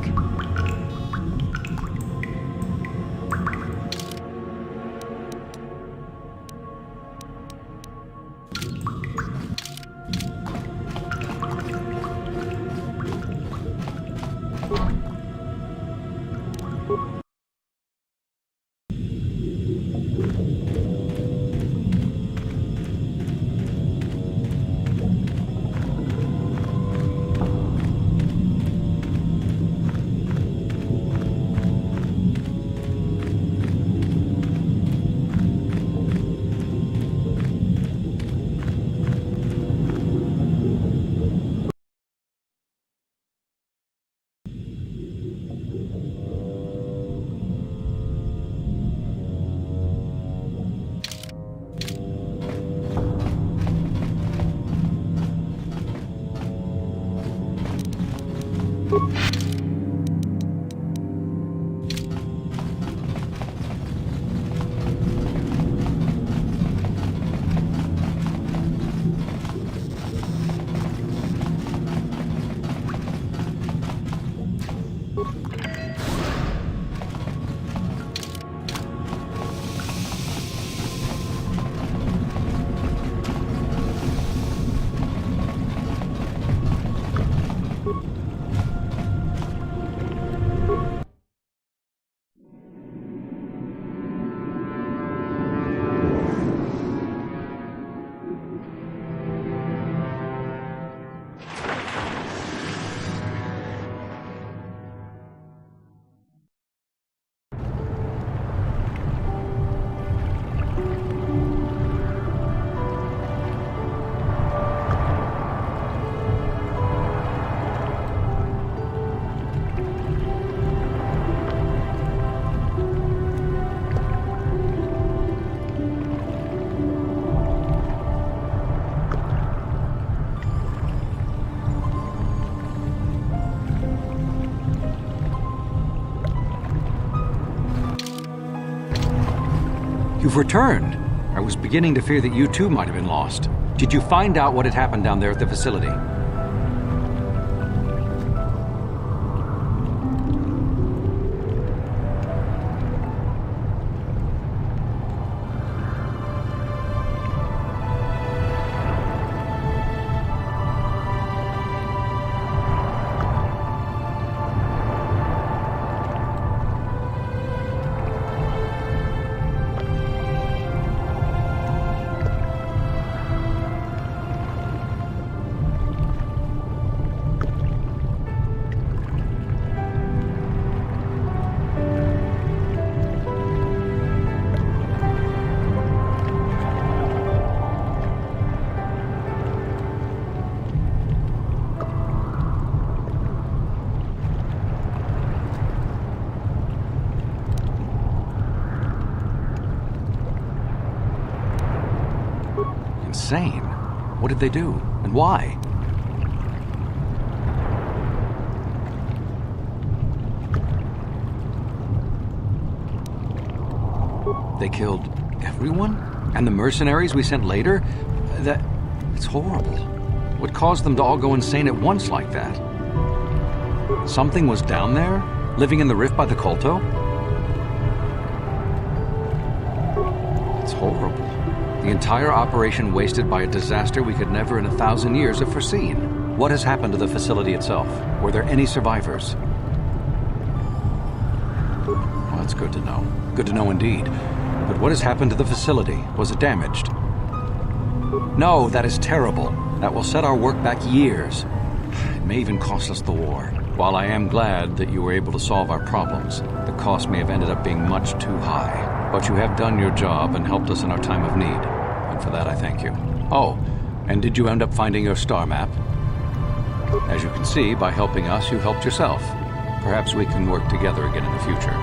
You've returned. I was beginning to fear that you too might have been lost. Did you find out what had happened down there at the facility? Insane. What did they do? And why? They killed everyone? And the mercenaries we sent later? It's horrible. What caused them to all go insane at once like that? Something was down there? Living in the rift by the Kolto? It's horrible. The entire operation wasted by a disaster we could never in 1,000 years have foreseen. What has happened to the facility itself? Were there any survivors? Well, that's good to know. Good to know indeed. But what has happened to the facility? Was it damaged? No, that is terrible. That will set our work back years. It may even cost us the war. While I am glad that you were able to solve our problems, the cost may have ended up being much too high. But you have done your job and helped us in our time of need. And for that, I thank you. Oh, and did you end up finding your star map? As you can see, by helping us, you helped yourself. Perhaps we can work together again in the future.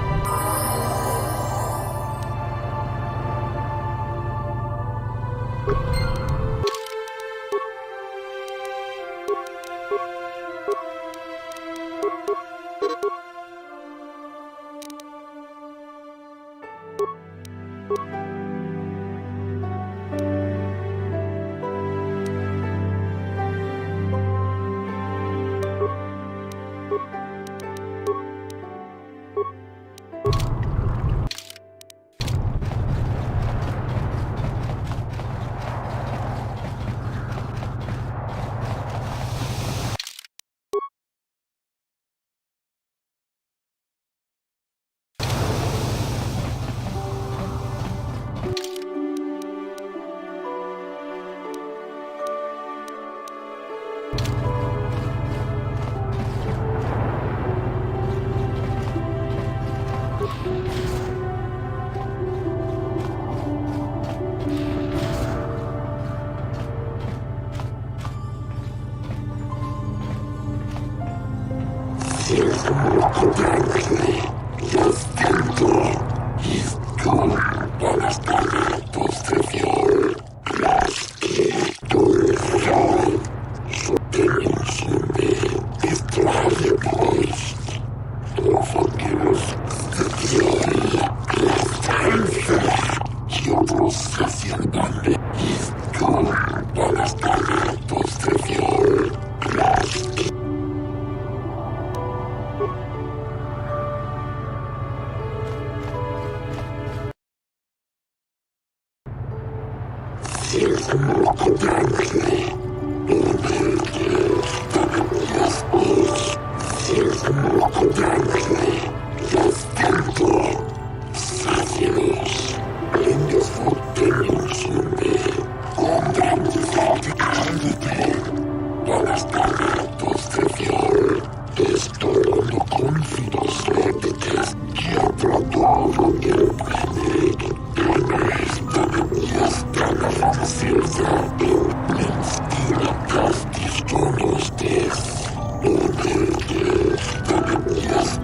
Yes,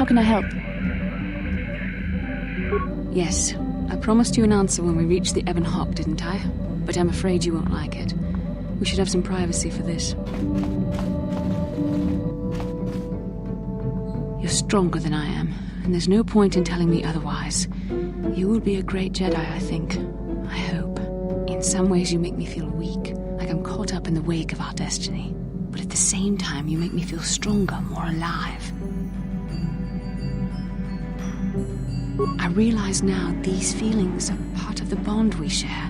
How can I help? Yes, I promised you an answer when we reached the Ebon Hawk, didn't I? But I'm afraid you won't like it. We should have some privacy for this. You're stronger than I am, and there's no point in telling me otherwise. You will be a great Jedi, I think. I hope. In some ways you make me feel weak, like I'm caught up in the wake of our destiny. But at the same time, you make me feel stronger, more alive. I realize now these feelings are part of the bond we share.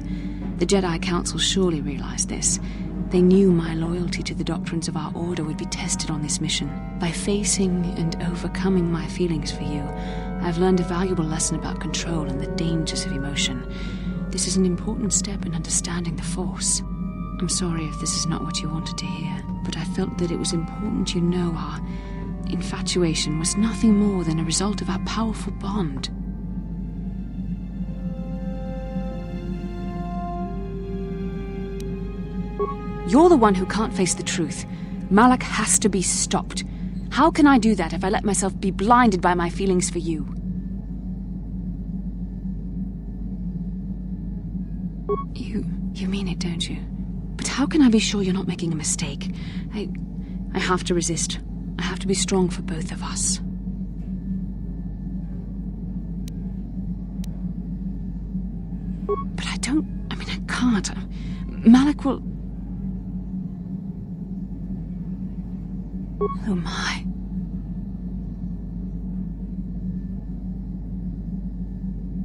The Jedi Council surely realized this. They knew my loyalty to the doctrines of our order would be tested on this mission. By facing and overcoming my feelings for you, I've learned a valuable lesson about control and the dangers of emotion. This is an important step in understanding the Force. I'm sorry if this is not what you wanted to hear, but I felt that it was important you know our infatuation was nothing more than a result of our powerful bond. You're the one who can't face the truth. Malak has to be stopped. How can I do that if I let myself be blinded by my feelings for you? You mean it, don't you? But how can I be sure you're not making a mistake? I have to resist. I have to be strong for both of us. But I can't. Malak will... Oh my.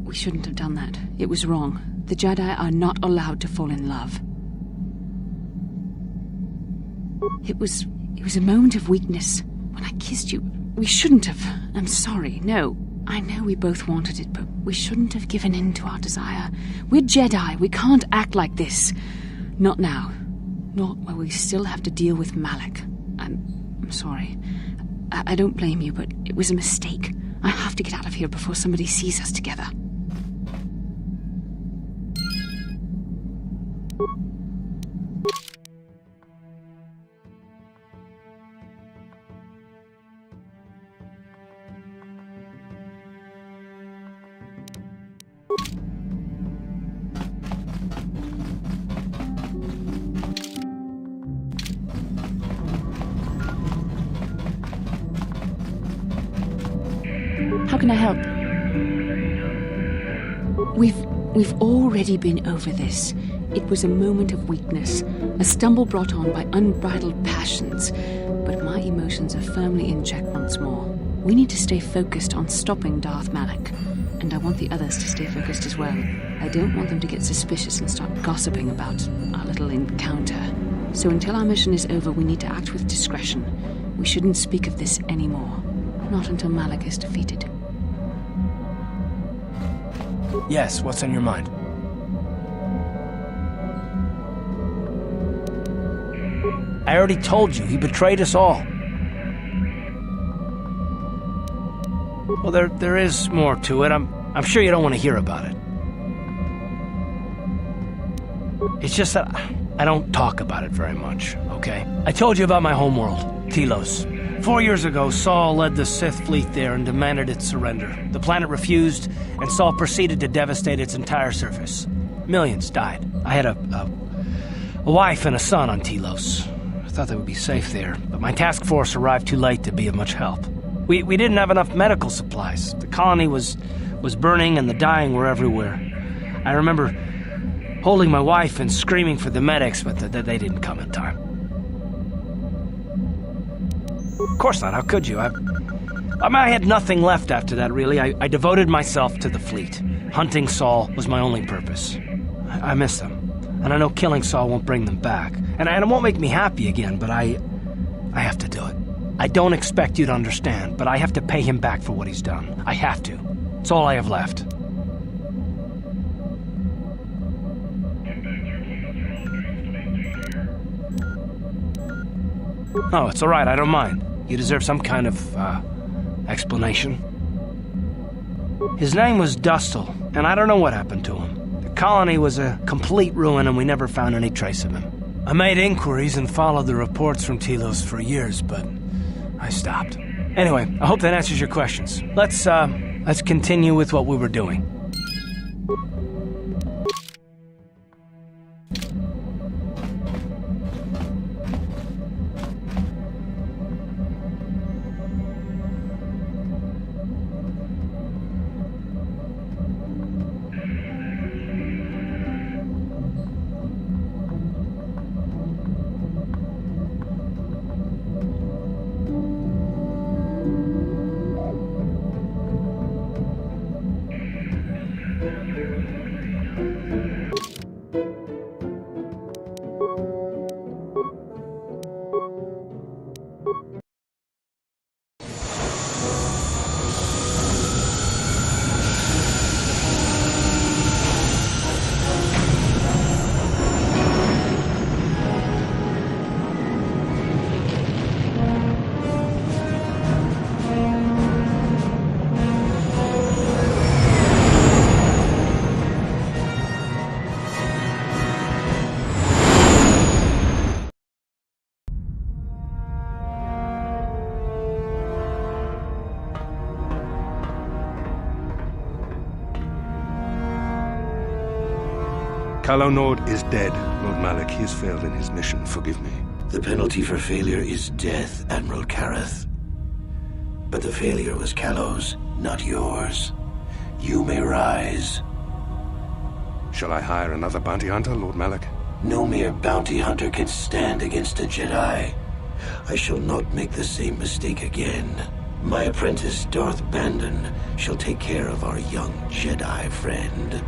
We shouldn't have done that. It was wrong. The Jedi are not allowed to fall in love. It was a moment of weakness. When I kissed you, we shouldn't have. I'm sorry. No, I know we both wanted it, but we shouldn't have given in to our desire. We're Jedi. We can't act like this. Not now. Not while we still have to deal with Malak. I'm sorry. I don't blame you, but it was a mistake. I have to get out of here before somebody sees us together. How can I help? We've already been over this. It was a moment of weakness, a stumble brought on by unbridled passions. But my emotions are firmly in check once more. We need to stay focused on stopping Darth Malak. And I want the others to stay focused as well. I don't want them to get suspicious and start gossiping about our little encounter. So until our mission is over, we need to act with discretion. We shouldn't speak of this anymore. Not until Malak is defeated. Yes, what's on your mind? I already told you, he betrayed us all. Well, there is more to it. I'm sure you don't want to hear about it. It's just that I don't talk about it very much, okay? I told you about my homeworld, Telos. 4 years ago, Saul led the Sith fleet there and demanded its surrender. The planet refused, and Saul proceeded to devastate its entire surface. Millions died. I had a wife and a son on Telos. I thought they would be safe there, but my task force arrived too late to be of much help. We didn't have enough medical supplies. The colony was burning and the dying were everywhere. I remember holding my wife and screaming for the medics, but they didn't come in time. Of course not, how could you? I had nothing left after that, really. I devoted myself to the fleet. Hunting Saul was my only purpose. I miss them, and I know killing Saul won't bring them back. And it won't make me happy again, but I have to do it. I don't expect you to understand, but I have to pay him back for what he's done. I have to. It's all I have left. No, it's all right. I don't mind. You deserve some kind of, explanation. His name was Dustil, and I don't know what happened to him. The colony was a complete ruin, and we never found any trace of him. I made inquiries and followed the reports from Telos for years, but I stopped. Anyway, I hope that answers your questions. Let's continue with what we were doing. Calo Nord is dead, Lord Malak. He has failed in his mission. Forgive me. The penalty for failure is death, Admiral Kareth. But the failure was Calo's, not yours. You may rise. Shall I hire another bounty hunter, Lord Malak? No mere bounty hunter can stand against a Jedi. I shall not make the same mistake again. My apprentice, Darth Bandon, shall take care of our young Jedi friend.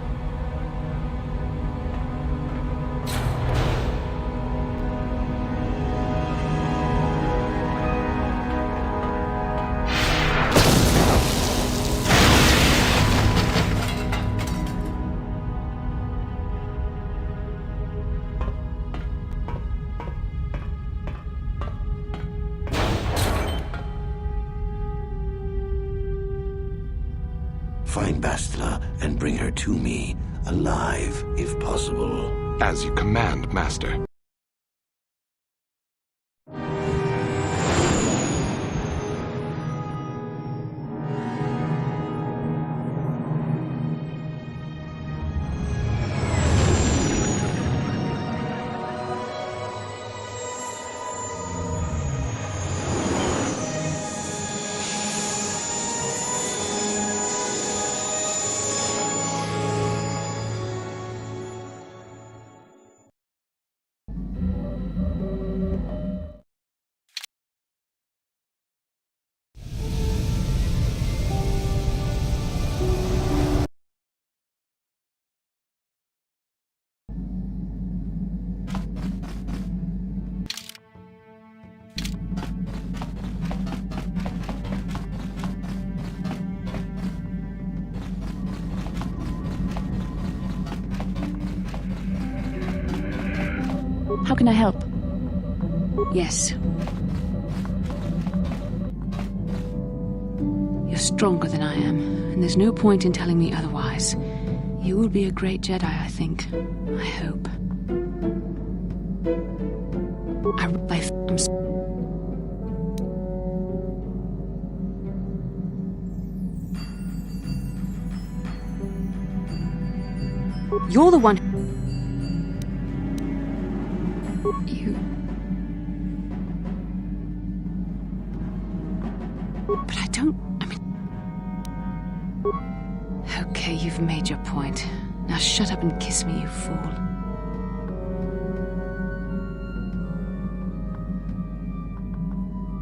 Find Bastila and bring her to me, alive, if possible. As you command, Master. How can I help? Yes. You're stronger than I am, and there's no point in telling me otherwise. You will be a great Jedi, I think. I hope. You're the one. But I don't. Okay, you've made your point. Now shut up and kiss me, you fool.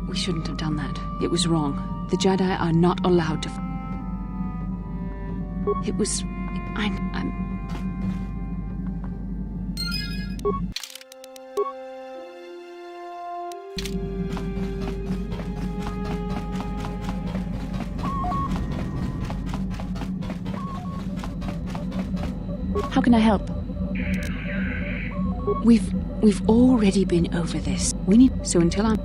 We shouldn't have done that. It was wrong. The Jedi are not allowed to. It was. I'm. How can I help? We've already been over this. We need so until I'm.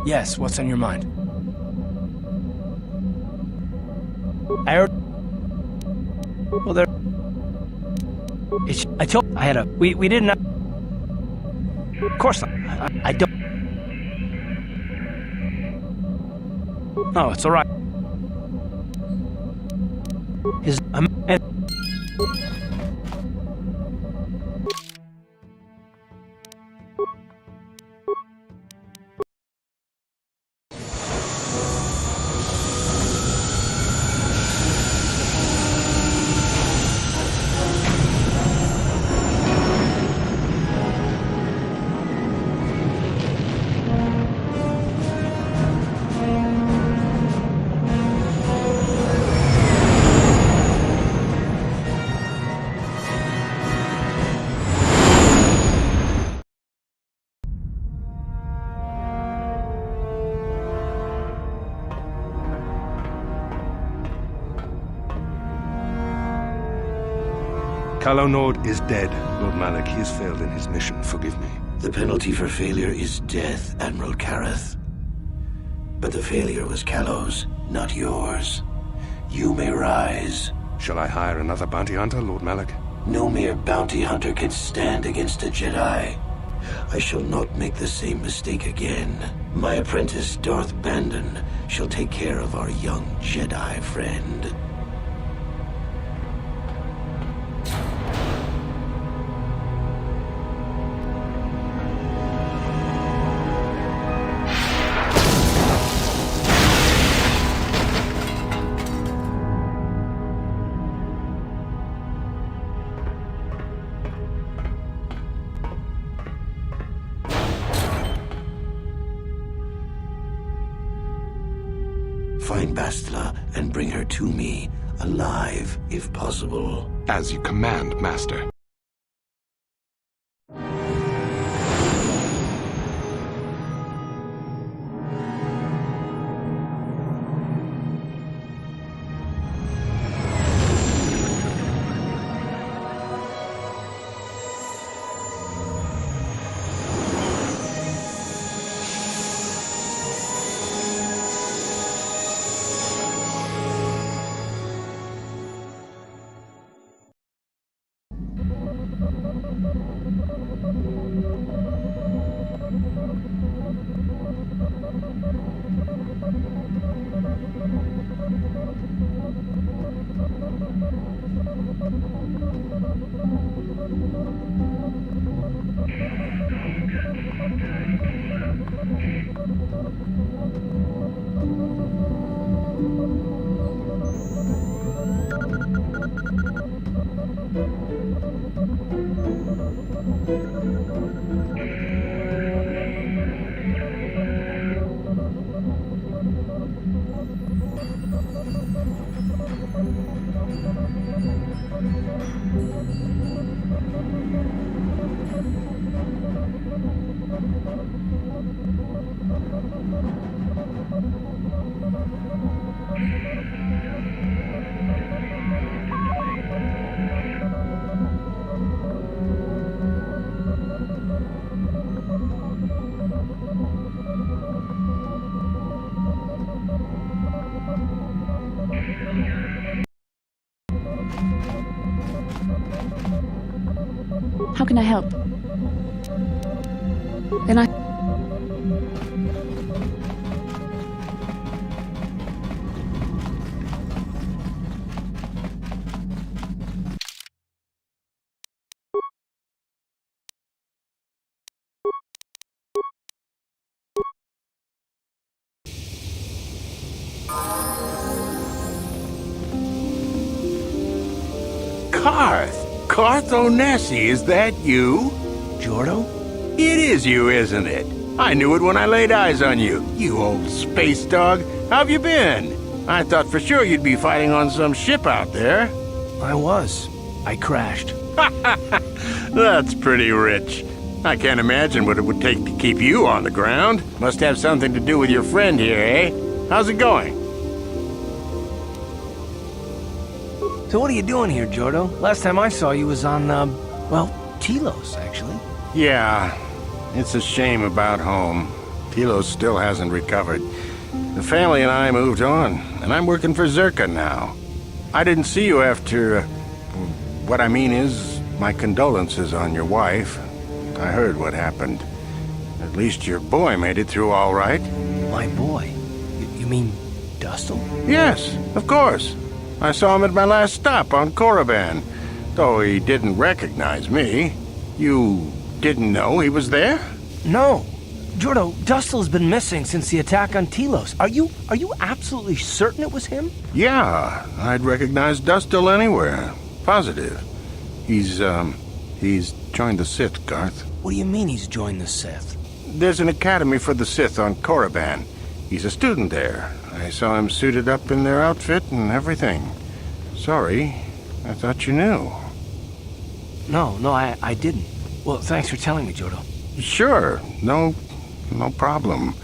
Yes, what's on your mind? I heard. Well, there. I told. I had a. We didn't. Of course not. I don't. No, it's all right. Calo Nord is dead, Lord Malak. He has failed in his mission. Forgive me. The penalty for failure is death, Admiral Kareth. But the failure was Calo's, not yours. You may rise. Shall I hire another bounty hunter, Lord Malak? No mere bounty hunter can stand against a Jedi. I shall not make the same mistake again. My apprentice, Darth Bandon, shall take care of our young Jedi friend. Find Bastila and bring her to me, alive, if possible. As you command, Master. How can I help? Then I... Carth Onesi, is that you? Jordo? It is you, isn't it? I knew it when I laid eyes on you. You old space dog. How've you been? I thought for sure you'd be fighting on some ship out there. I was. I crashed. That's pretty rich. I can't imagine what it would take to keep you on the ground. Must have something to do with your friend here, eh? How's it going? So what are you doing here, Jordo? Last time I saw you was on, well, Telos, actually. Yeah, it's a shame about home. Telos still hasn't recovered. The family and I moved on, and I'm working for Zerka now. I didn't see you after... what I mean is, my condolences on your wife. I heard what happened. At least your boy made it through all right. My boy? You mean Dustil? Yes, of course. I saw him at my last stop on Korriban. Though he didn't recognize me. You didn't know he was there? No. Jordo, Dustil's been missing since the attack on Telos. Are you absolutely certain it was him? Yeah, I'd recognize Dustil anywhere. Positive. He's joined the Sith, Garth. What do you mean he's joined the Sith? There's an academy for the Sith on Korriban. He's a student there. I saw him suited up in their outfit and everything. Sorry, I thought you knew. No, I didn't. Well, thanks for telling me, Jordo. Sure, no problem.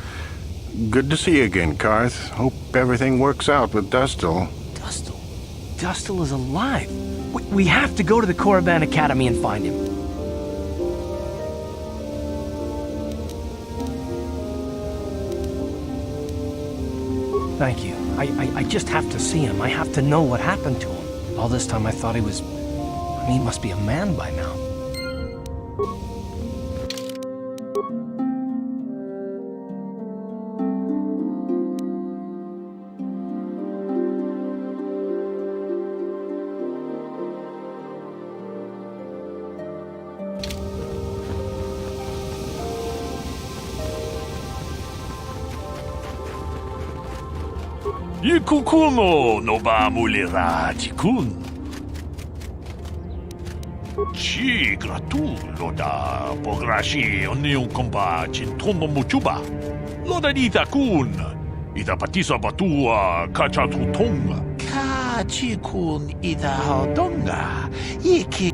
Good to see you again, Carth. Hope everything works out with Dustil. Dustil? Dustil is alive. We have to go to the Korriban Academy and find him. Thank you. I just have to see him. I have to know what happened to him. All this time I thought he was... I mean, he must be a man by now. Ikukuno no ba mulera tikun. Chi gratu loda pograshi onion komba chintono muchuba. Loda dita kun. Ida patisa batua kachatutonga. Ka chikun ida hodonga. Iki.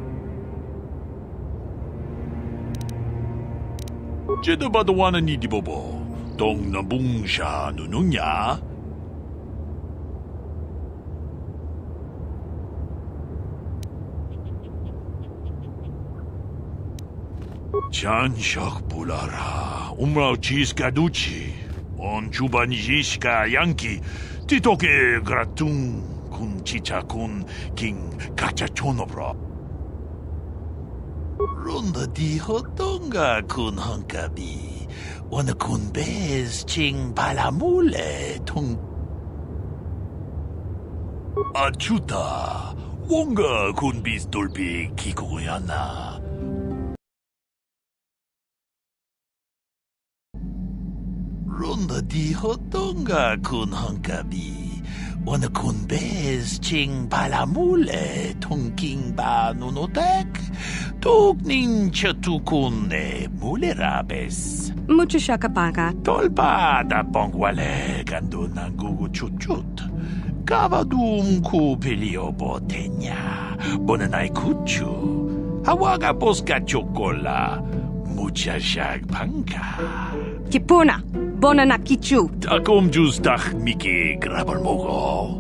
Jeda badawana ni dibobo. Dong na bungsha nununya. Chanshak Pulara, Umrao Chiskaduchi, On Chubanjishka Yankee, Titoke Gratun, Kun Chichakun, King Kachachonobro. Runda di Hotonga Kun Hankabi, Wana Kun Bez Ching Palamule, Tung Achuta, Wonga Kun Bis Dolpi Kikoyana. Runda di Hotonga kun hankabi. Wana kun bez ching palamule tonking ba nunotek. Tuknin chatukun ne mulerabes. Mucho shakapaka. Tolpa da bongwale gando nangugu chuchut. Kavadum ku pelio botenya. Bonanai kuchu. Hawaga boska chokola. Mucha shag panka. Kipuna, bonana kichu. Takom justach miki grabarmogo.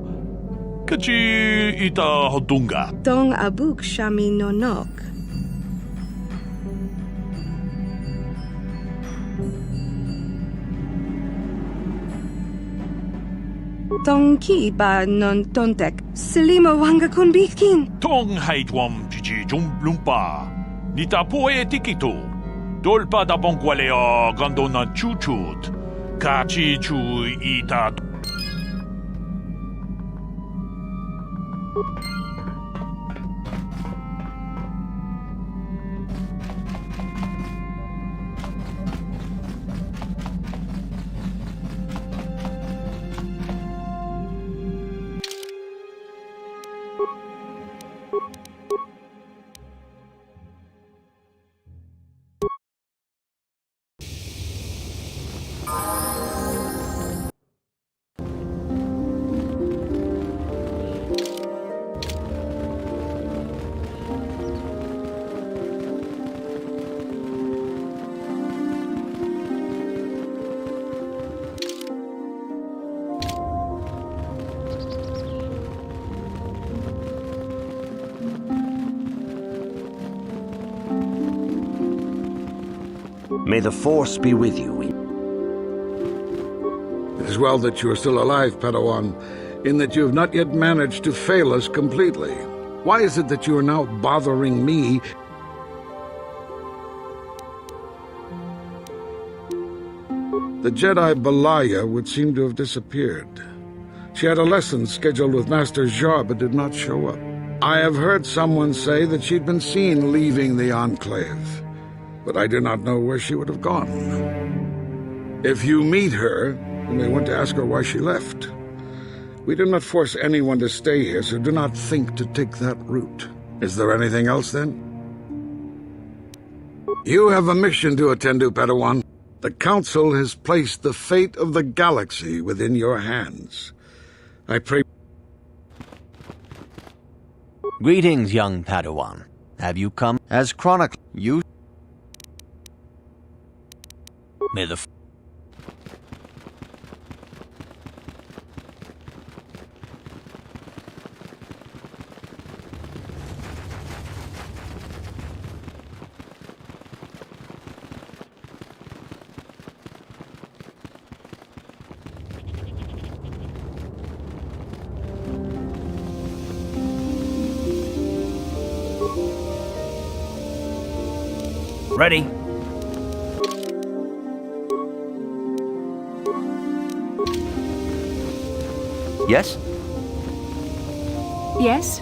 Kachi ita hodunga. Tong abuk shami nonok. Tong ki ba non tontek. Selima wanga kun bikin. Tong haitwam chichi lumpa. Nita poe tikito. Dolpa da bongwaleo gandona chuchut. Kachi chu ita. May the Force be with you. It is well that you are still alive, Padawan, in that you have not yet managed to fail us completely. Why is it that you are now bothering me? The Jedi Balaya would seem to have disappeared. She had a lesson scheduled with Master Zhar but did not show up. I have heard someone say that she'd been seen leaving the Enclave, but I do not know where she would have gone. If you meet her, you may want to ask her why she left. We do not force anyone to stay here, so do not think to take that route. Is there anything else, then? You have a mission to attend to, Padawan. The Council has placed the fate of the galaxy within your hands. I pray... Greetings, young Padawan. Have you come as Chronicle? You... May the... Ready. Yes? Yes?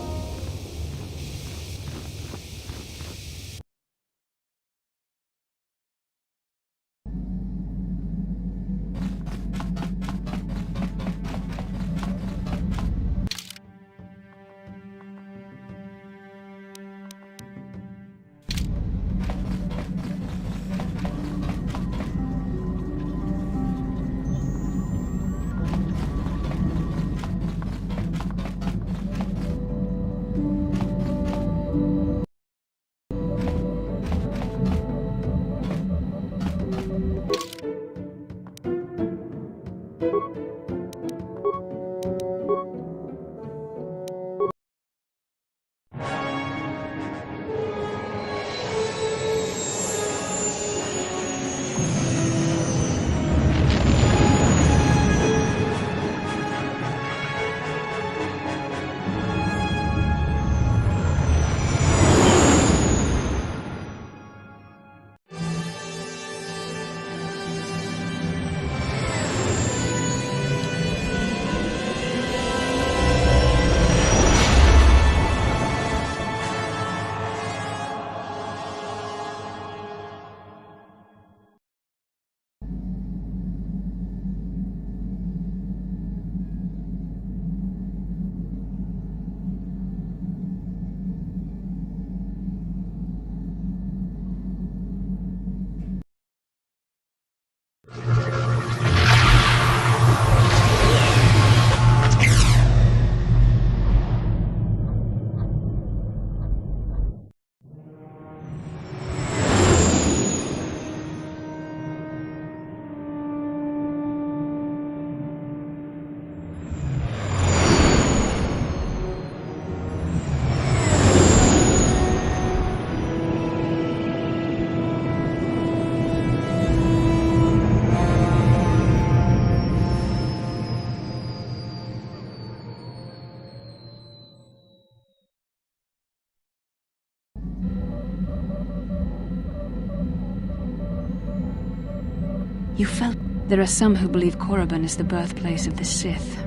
You felt... There are some who believe Korriban is the birthplace of the Sith.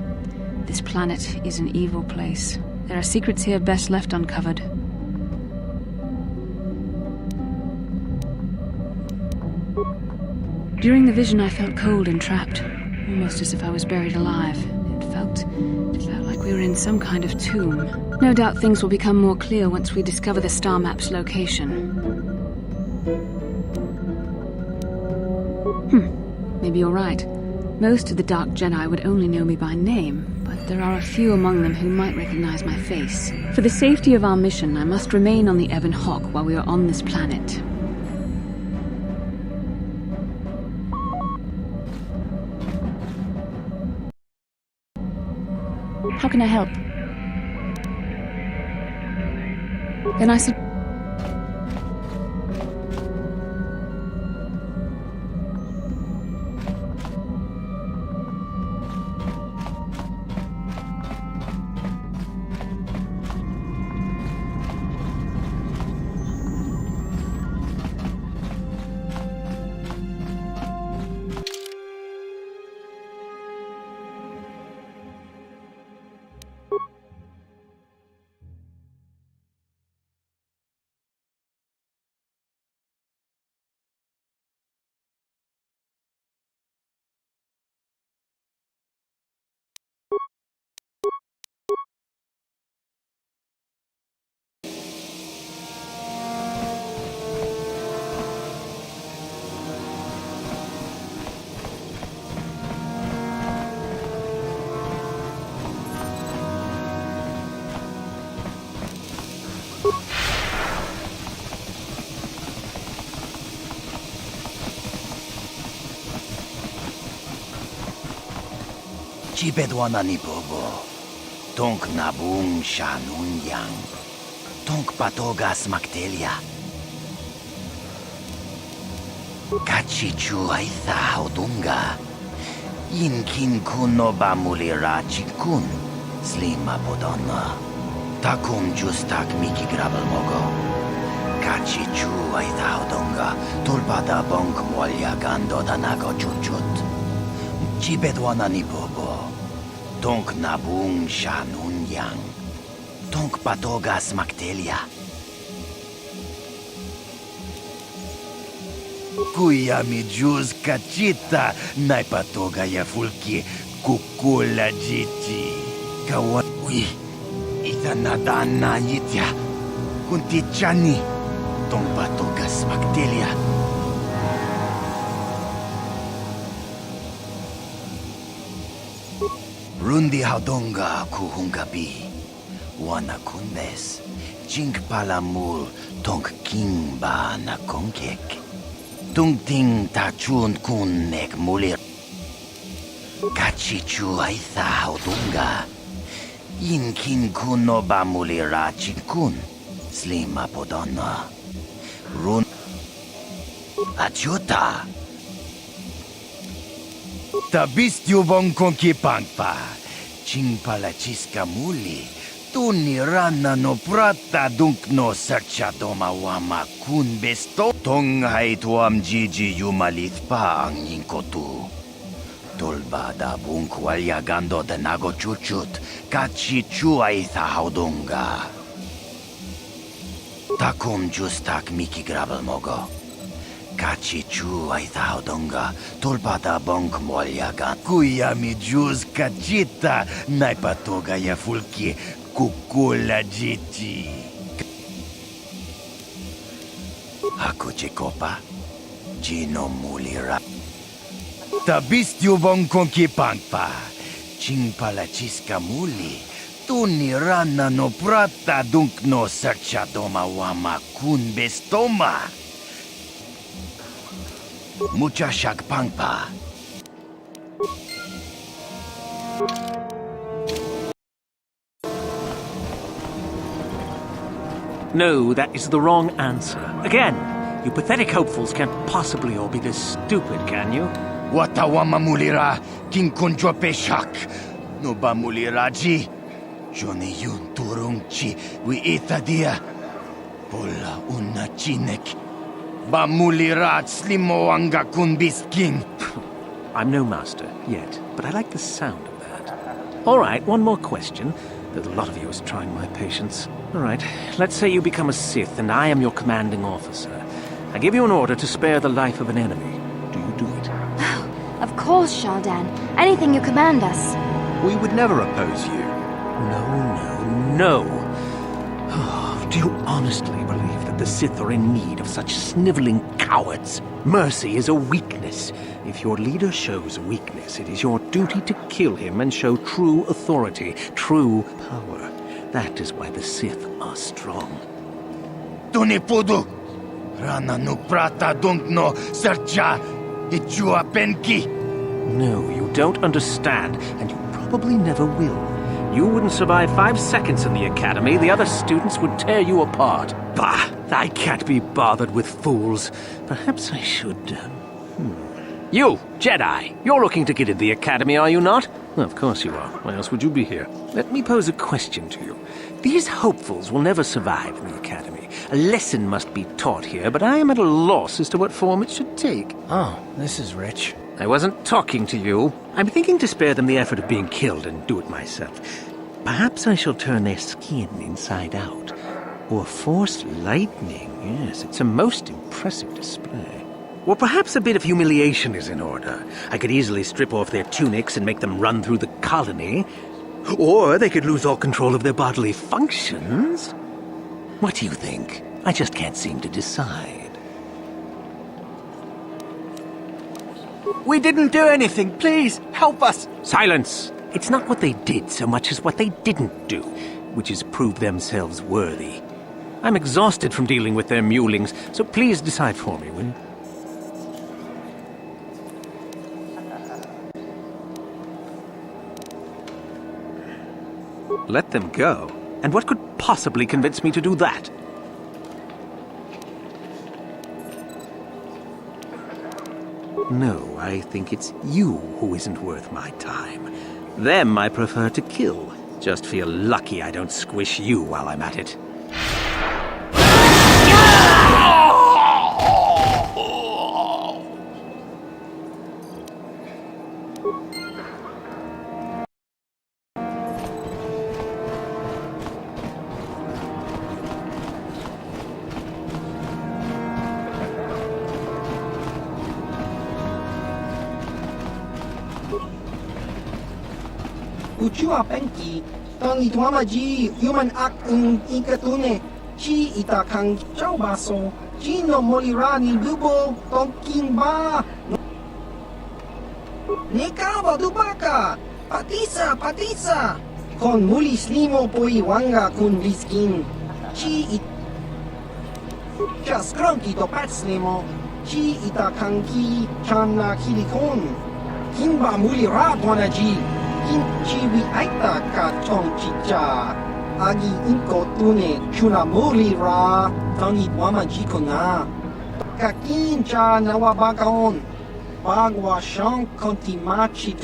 This planet is an evil place. There are secrets here best left uncovered. During the vision, I felt cold and trapped, almost as if I was buried alive. It felt like we were in some kind of tomb. No doubt things will become more clear once we discover the star map's location. Maybe you're right. Most of the Dark Jedi would only know me by name, but there are a few among them who might recognize my face. For the safety of our mission, I must remain on the Ebon Hawk while we are on this planet. How can I help? Then I said... Chibedwanani bobo. Tonk nabung shanun yang. Tonk patogas maktelia. Kachichu aitha haudunga. Inkin kuno bamulira chikun. Slima podonna. Takum justak miki grabal mogo. Kachichu aitha haudunga. Tulpada bonk molya gando danago chuchut. Chibedwanani bobo. Tonk nabung shanun yang. Tonk patogas maktelia. Kuya mi juz kachita, naipatoga ya fulki, kukula jiti. Kawa, uy, itanadana yitya, kunti chani, tong patogas maktelia. Rundi haudonga kuhungabi, wana kundes, jink palamul, tong kimba na konkek. Tungting tachun kun nek mulir. Kachichu aitha haudunga. Inkin kuno ba mulira chinkun. Slima podonna. Run. Achuta. Tabistyu bong konki pangpa. Chingpala chiska muli. Tuni rana no prata dunk no sercha doma wama kun besto. Tong hai tuam jiji yumalit pa ang yingkotu. Tolba da bunk walya gando de nago chuchut. Kachi chuay tha haudunga. Takum justak miki grabal mogo. Kachi chuay tha haudunga. Tolba da bunk walya gan. Kuya mi juz kachita. Naipatoga ya fulki. Kukula jiti. Ako Chekopa, Gino mulira. Tabistyu bong konki pangpa. Chingpala chiska muli. Tuni rana no prata dunk no sercha doma wama kun bestoma. Mucha shak pangpa. No, that is the wrong answer. Again, you pathetic hopefuls can't possibly all be this stupid, can you? Watawama mulira, kinkunjo peshak. No ba muliraji? Joni yun turungchi, wi itadia. Pola una chinek. Ba mulirat slimo anga kunbiskin. I'm no master, yet, but I like the sound of that. All right, one more question. There's a lot of you is trying my patience. All right, let's say you become a Sith and I am your commanding officer. I give you an order to spare the life of an enemy. Do you do it? Of course, Shardan. Anything you command us. We would never oppose you. No. Oh, do you honestly believe that the Sith are in need of such sniveling cowards? Mercy is a weakness. If your leader shows weakness, it is your duty to kill him and show true authority, true power. That is why the Sith are strong. Tunipudu! Rana no prata dunk no sercha ichua penki. No, you don't understand, and you probably never will. You wouldn't survive 5 seconds in the academy. The other students would tear you apart. Bah! I can't be bothered with fools. Perhaps I should... You, Jedi! You're looking to get in the academy, are you not? Well, of course you are. Why else would you be here? Let me pose a question to you. These hopefuls will never survive in the academy. A lesson must be taught here, but I am at a loss as to what form it should take. Oh, this is rich. I wasn't talking to you. I'm thinking to spare them the effort of being killed and do it myself. Perhaps I shall turn their skin inside out. Or force lightning. Yes, it's a most impressive display. Or perhaps a bit of humiliation is in order. I could easily strip off their tunics and make them run through the colony. Or they could lose all control of their bodily functions. What do you think? I just can't seem to decide. We didn't do anything. Please, help us. Silence! It's not what they did so much as what they didn't do, which is prove themselves worthy. I'm exhausted from dealing with their mulings, so please decide for me, will you? Let them go? And what could possibly convince me to do that? No, I think it's you who isn't worth my time. Them I prefer to kill. Just feel lucky I don't squish you while I'm at it. Uchua penki, tang ituamaji, human act in ikatune, chi itakang chau baso, chino molirani bubo, tongking ba. Nekaba dubaka, patisa, con mulis limo poi wanga kun viskin, chi it. Just cranky to pats limo, chi itakangi chana kilikon, kimba mulira bonaji. Chiwi aita ka chong chicha agi inko tune chuna muri ra tangi wama jiko na kakincha nawa bagaon bagwa shang konti machit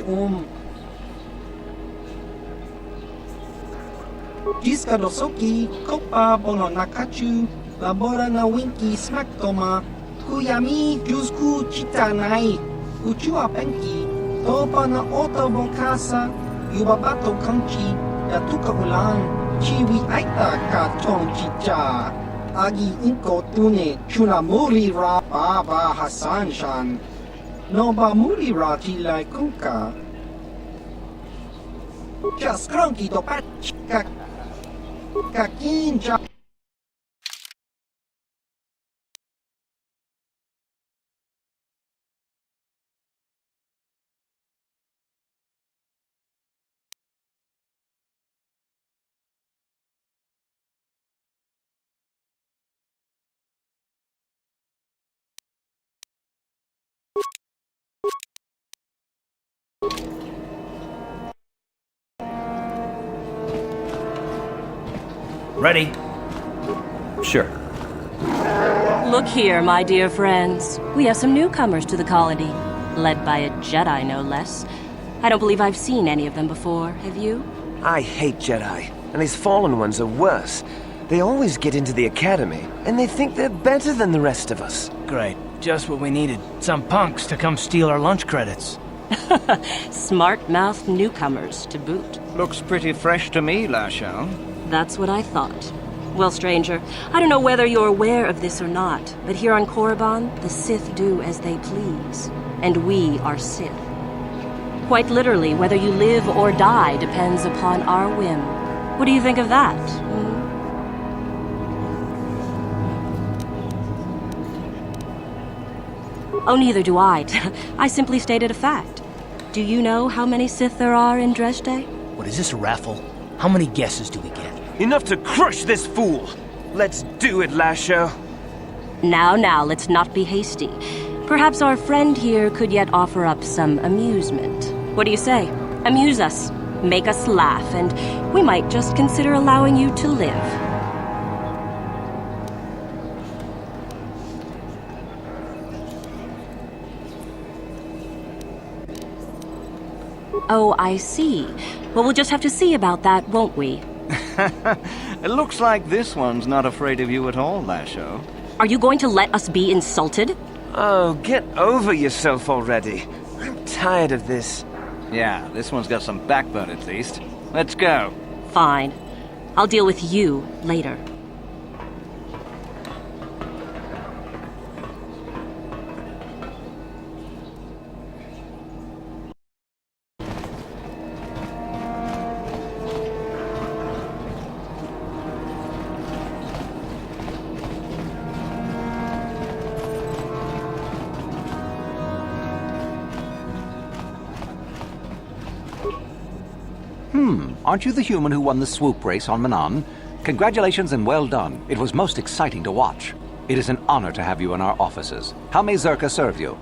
Jiska dosoki kopa bono nakachu labora na winki smaktoma kuyami jusku chita nai uchua penki Topa na oto bongkasa, yubabato kanchi, yatuka ulan, chiwi aita ka tong chicha. Agi inko tune, chuna muri ra baba Hasan shan. No ba muri ra tilai kunka. Just cranky to patch kakinja. Ready? Sure. Look here, my dear friends. We have some newcomers to the colony, led by a Jedi, no less. I don't believe I've seen any of them before, have you? I hate Jedi, and these fallen ones are worse. They always get into the academy, and they think they're better than the rest of us. Great. Just what we needed. Some punks to come steal our lunch credits. Smart-mouthed newcomers, to boot. Looks pretty fresh to me, Lashao. That's what I thought. Well, stranger, I don't know whether you're aware of this or not, but here on Korriban, the Sith do as they please. And we are Sith. Quite literally, whether you live or die depends upon our whim. What do you think of that? Oh, neither do I. I simply stated a fact. Do you know how many Sith there are in Dresde? What, is this a raffle? How many guesses do we get? Enough to crush this fool! Let's do it, Lasho. Now, let's not be hasty. Perhaps our friend here could yet offer up some amusement. What do you say? Amuse us, make us laugh, and we might just consider allowing you to live. Oh, I see. Well, we'll just have to see about that, won't we? It looks like this one's not afraid of you at all, Lasho. Are you going to let us be insulted? Oh, get over yourself already. I'm tired of this. Yeah, this one's got some backbone at least. Let's go. Fine. I'll deal with you later. Aren't you the human who won the swoop race on Manan? Congratulations and well done. It was most exciting to watch. It is an honor to have you in our offices. How may Zerka serve you?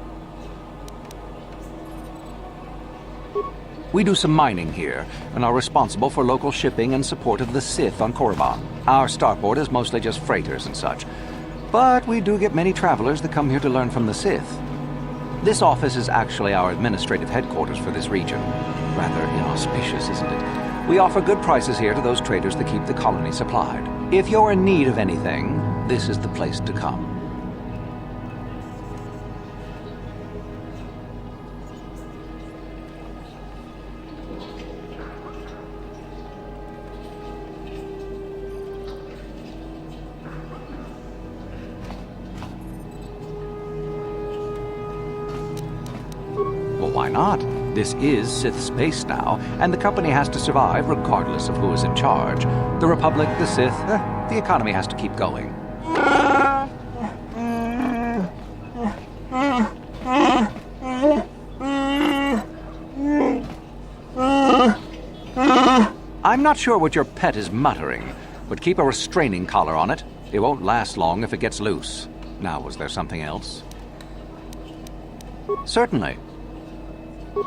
We do some mining here, and are responsible for local shipping and support of the Sith on Korriban. Our starport is mostly just freighters and such. But we do get many travelers that come here to learn from the Sith. This office is actually our administrative headquarters for this region. Rather inauspicious, isn't it? We offer good prices here to those traders that keep the colony supplied. If you're in need of anything, this is the place to come. Well, why not? This is Sith space now, and the company has to survive regardless of who is in charge. The Republic, the Sith, the economy has to keep going. I'm not sure what your pet is muttering, but keep a restraining collar on it. It won't last long if it gets loose. Now, was there something else? Certainly.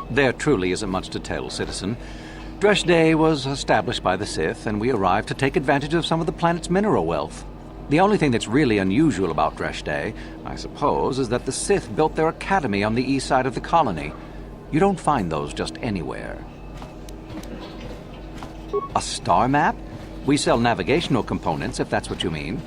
There truly isn't much to tell, citizen. Dresh Day was established by the Sith, and we arrived to take advantage of some of the planet's mineral wealth. The only thing that's really unusual about Dresh Day, I suppose, is that the Sith built their academy on the east side of the colony. You don't find those just anywhere. A star map? We sell navigational components, if that's what you mean.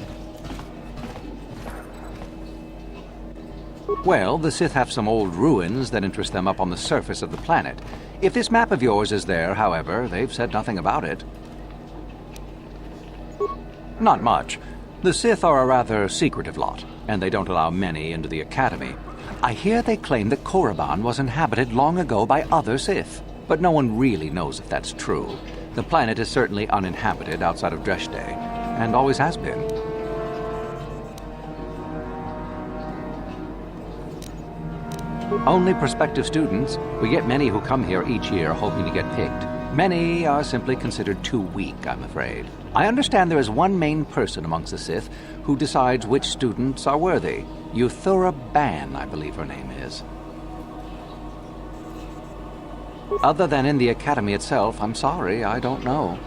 Well, the Sith have some old ruins that interest them up on the surface of the planet. If this map of yours is there, however, they've said nothing about it. Not much. The Sith are a rather secretive lot, and they don't allow many into the Academy. I hear they claim that Korriban was inhabited long ago by other Sith, but no one really knows if that's true. The planet is certainly uninhabited outside of Dresh Day, and always has been. Only prospective students. We get many who come here each year hoping to get picked. Many are simply considered too weak, I'm afraid. I understand there is one main person amongst the Sith who decides which students are worthy. Yuthura Ban, I believe her name is. Other than in the Academy itself, I'm sorry, I don't know.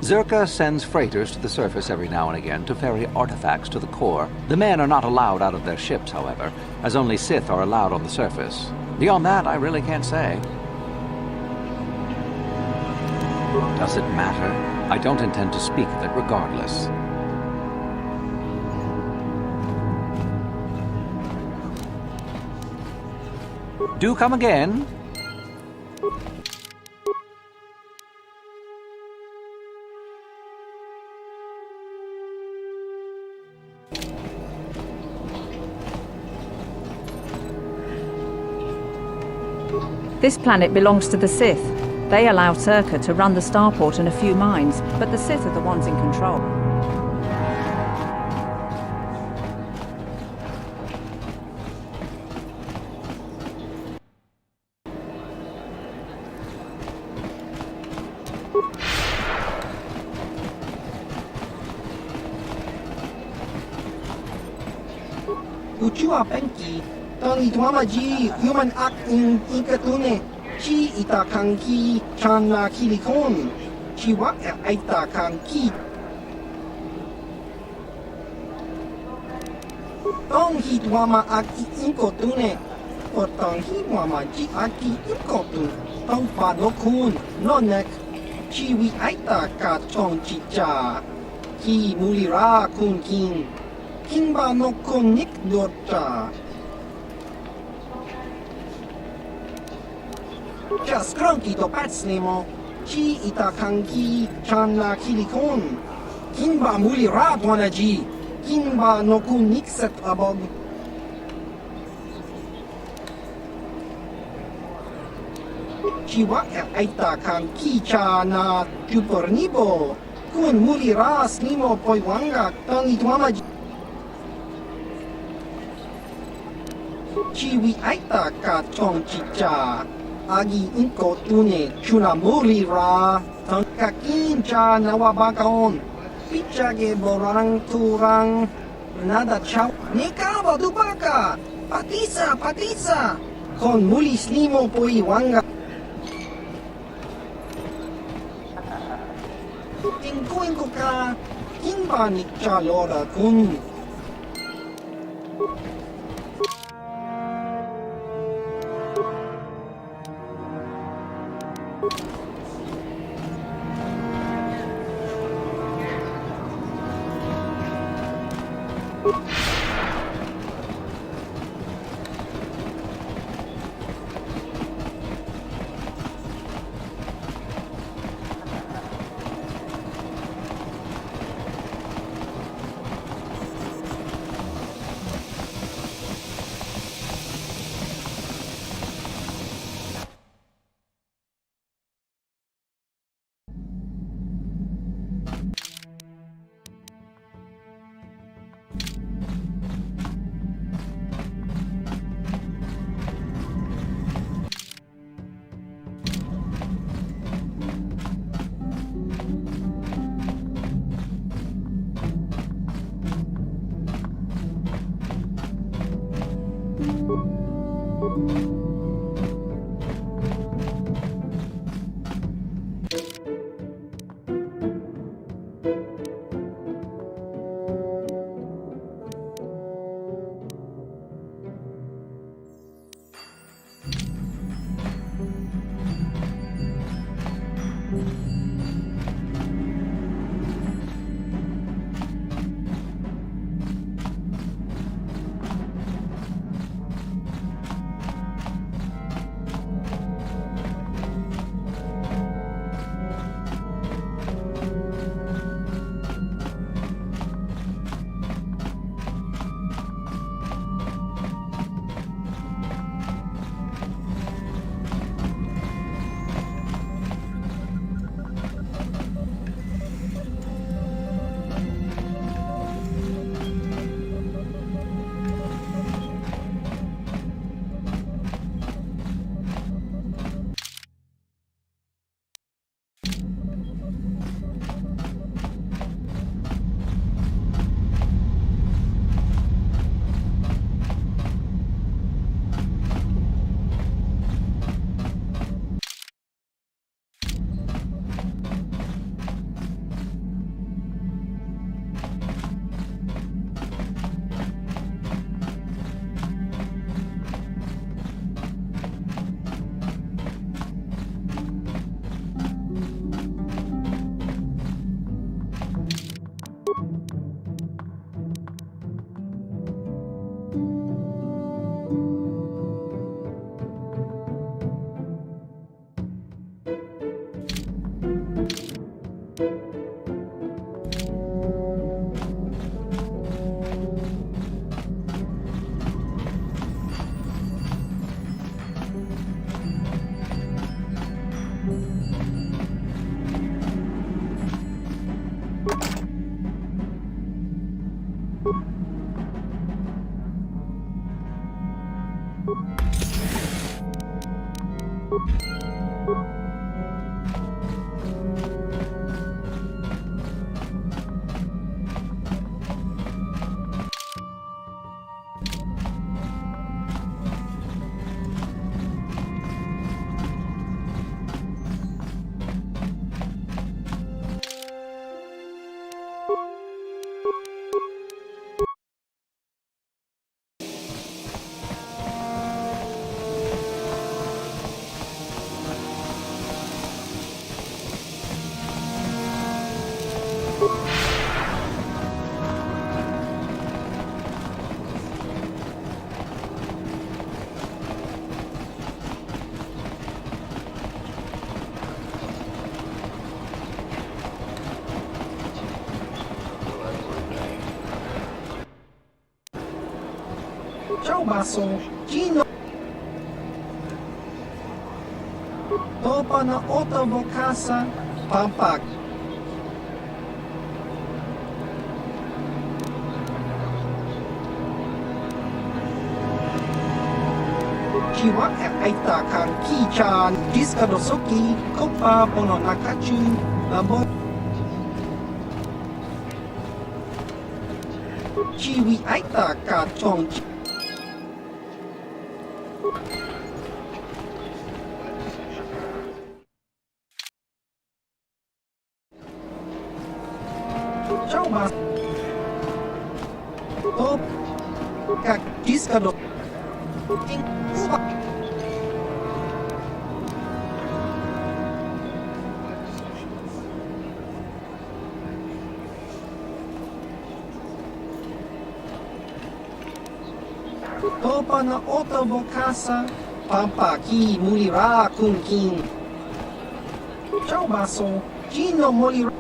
Zerka sends freighters to the surface every now and again to ferry artifacts to the core. The men are not allowed out of their ships, however, as only Sith are allowed on the surface. Beyond that, I really can't say. Does it matter? I don't intend to speak of it regardless. Do come again. This planet belongs to the Sith. They allow Zerka to run the starport and a few mines, but the Sith are the ones in control. Uchua Penki, Tony Tuamaji, human act in Ikatune, Chi Itakanki, Chana Kilikon, Chiwa Aitakanki. Tong Hitwama Aki Inkotune, or Tong Hitwama Ji Aki Inkotun, Tong Padokun, Nonek, Chiwi Aitaka Chong Chicha, Ki Mulira Kun King. Kimba no konik dota. Just cranky to patsnemo. Chi itakanki chana kilikon. Kimba muli ratwanaji. Kimba no kunik set abog. Chiwa itakanki chana kupornibo. Kun muli ras nimo poiwanga tangi tuamaji. Chiwi aita ka chong chicha, agi inko tune chuna muri ra, tangkakin cha nawabakaon, pichage borang turang, nada chow, nikaba dubaka, patisa, Con mulis limo poi wanga. Tingkuin ko ka. Kimba ni Chalora kun. Ciao baso, Gino. Topa na otobo kasa, pampak. Chiwa e aita kan ki-chan, diskadosoki, kopa bono nakachu, labo. Chiwi aita ka chong. Coba. Top. Kak Jiskado. Ubah. Topa na otobo kasa. Pampa ki mulira kun king. Coba so. Gino mulira.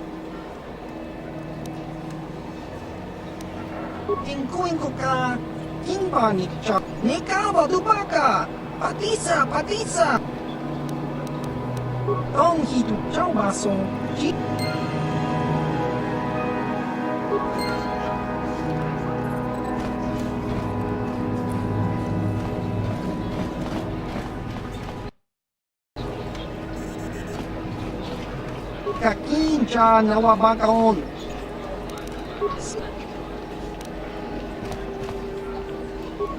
Tingkuin ko ka. Kimba ni Chak. Nekawa dubaka. Patisa, patisa. Tong hitu. Coba so. Kakincha nawabakaon.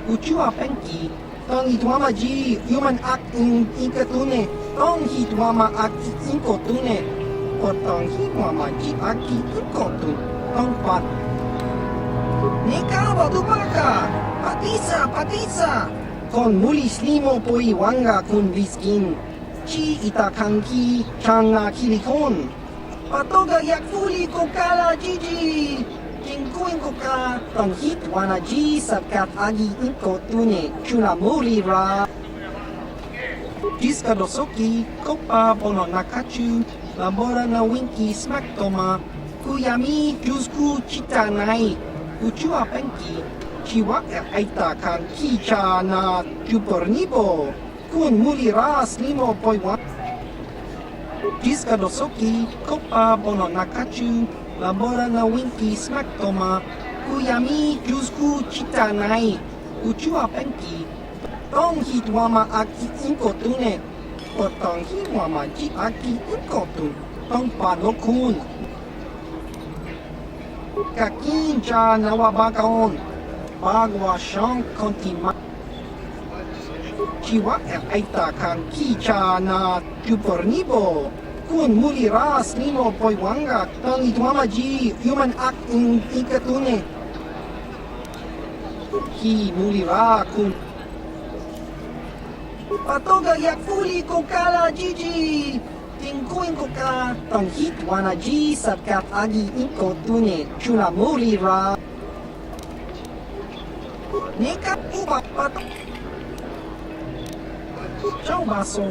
Uchua penki. Tong hituama ji human act in ikatune. Tong hituama act inkotune. O tong hituama ji aki inkotun. Tong pat. Nekawa dubaka. Patisa, patisa. Kon mulis limo poi wanga kun viskin. Chi itakanki changa kilikon. Patoga yakfuli ko kala jiji. Tingkuin ko ka. Tong hit wana ji sakat agi inko tune. Chuna muli ra. Jiska dosoki. Kopa bono nakachu. Labora na winki smack toma. Kuyami jusku chita nai. Uchua penki. Chiwaka aita kan kicha na jupornibo. Kun muli ras limo poi wa. Jiska dosoki, kopa bono nakachu, labora na winki smack toma, kuyami jusku chita nai, uchua penki, tong hitwama aki inkotune, o tong hitwama ji aki inkotun, tong panokun. Kakincha nawabakaon, bagwa shang kontima. Chiwa aita kan kicha na jupornibo. Kun muli ras limo poi wanga. Tong itwama ji human act in ikatune. Ki muli ra kun. Patoga yakfuli ko kala jiji. Tingkuin ko ka. Tong hitwana ji sakat agi ikotune. Chuna muli ra. Neka uba patok. Coba so.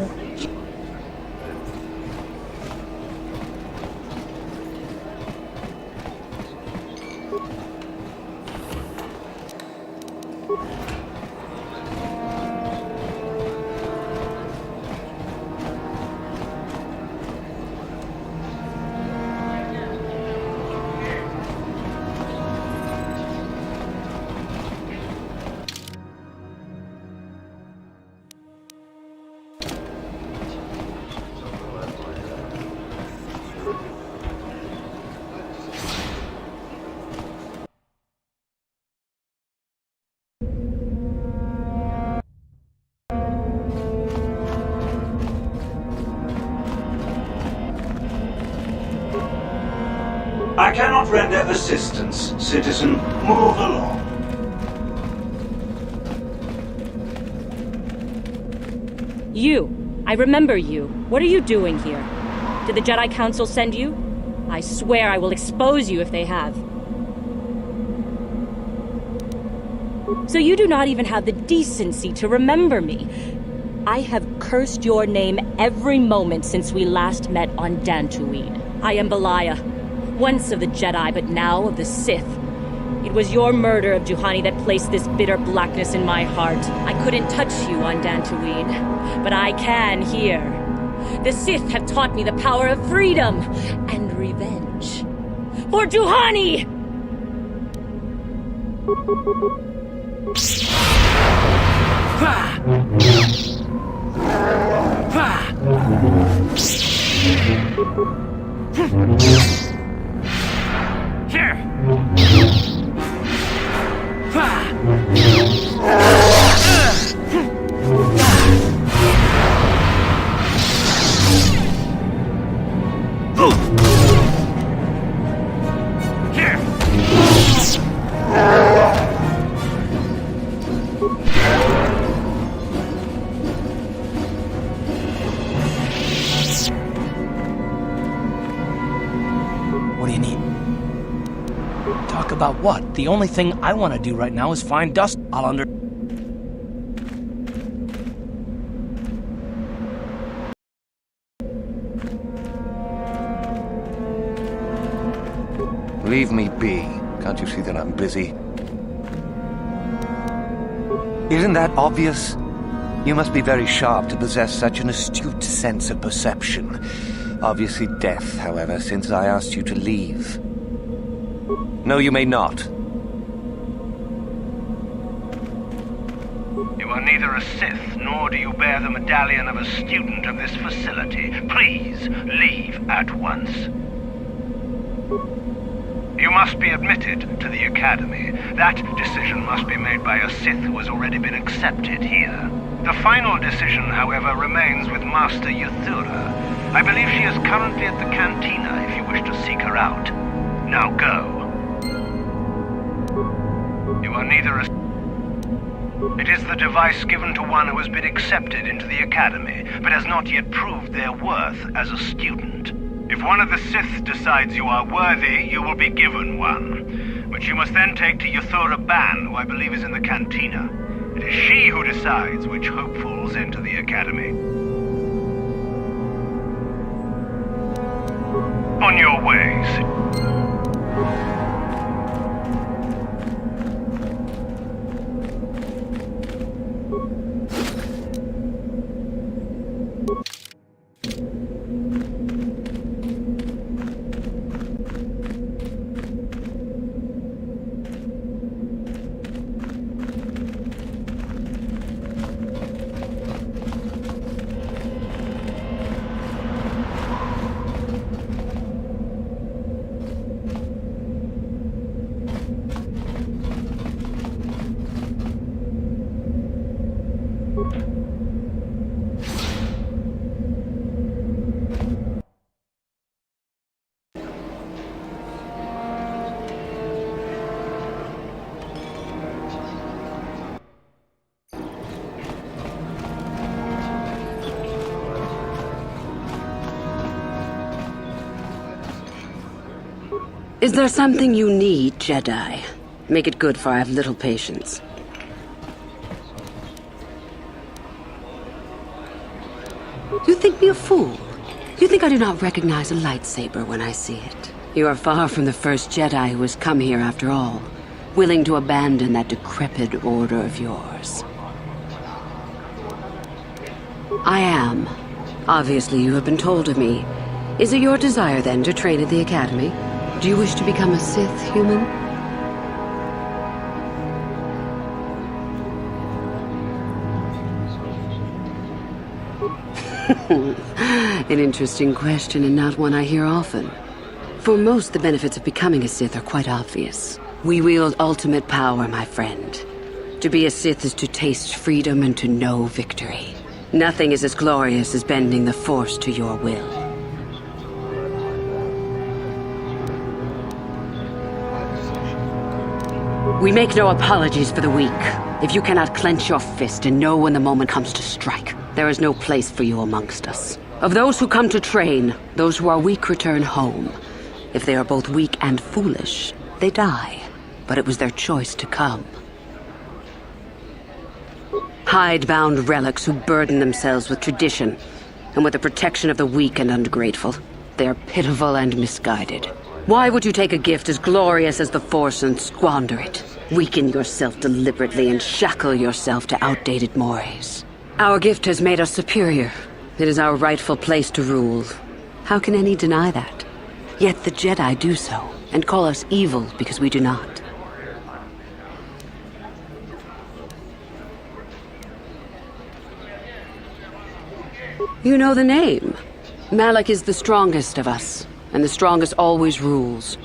I cannot render assistance, citizen. Move along. You. I remember you. What are you doing here? Did the Jedi Council send you? I swear I will expose you if they have. So you do not even have the decency to remember me. I have cursed your name every moment since we last met on Dantooine. I am Belaya. Once of the Jedi, but now of the Sith. It was your murder of Juhani that placed this bitter blackness in my heart. I couldn't touch you on Dantooine, but I can here. The Sith have taught me the power of freedom and revenge. For Juhani! Here! about what? The only thing I want to do right now is find Dust. I'll under... Leave me be. Can't you see that I'm busy? Isn't that obvious? You must be very sharp to possess such an astute sense of perception. Obviously deaf, however, since I asked you to leave. No, you may not. You are neither a Sith, nor do you bear the medallion of a student of this facility. Please, leave at once. You must be admitted to the Academy. That decision must be made by a Sith who has already been accepted here. The final decision, however, remains with Master Yuthura. I believe she is currently at the cantina if you wish to seek her out. Now go. You are neither a... It is the device given to one who has been accepted into the Academy, but has not yet proved their worth as a student. If one of the Sith decides you are worthy, you will be given one, which you must then take to Yuthura Ban, who I believe is in the cantina. It is she who decides which hopefuls enter the Academy. On your way, Is there something you need, Jedi? Make it good, for I have little patience. You think me a fool? You think I do not recognize a lightsaber when I see it? You are far from the first Jedi who has come here after all, willing to abandon that decrepit order of yours. I am. Obviously, you have been told of me. Is it your desire, then, to train at the Academy? Do you wish to become a Sith, human? An interesting question, and not one I hear often. For most, the benefits of becoming a Sith are quite obvious. We wield ultimate power, my friend. To be a Sith is to taste freedom and to know victory. Nothing is as glorious as bending the Force to your will. We make no apologies for the weak. If you cannot clench your fist and know when the moment comes to strike, there is no place for you amongst us. Of those who come to train, those who are weak return home. If they are both weak and foolish, they die. But it was their choice to come. Hide-bound relics who burden themselves with tradition and with the protection of the weak and ungrateful. They are pitiful and misguided. Why would you take a gift as glorious as the Force and squander it? Weaken yourself deliberately and shackle yourself to outdated mores. Our gift has made us superior. It is our rightful place to rule. How can any deny that? Yet the Jedi do so, and call us evil because we do not. You know the name. Malak is the strongest of us, and the strongest always rules.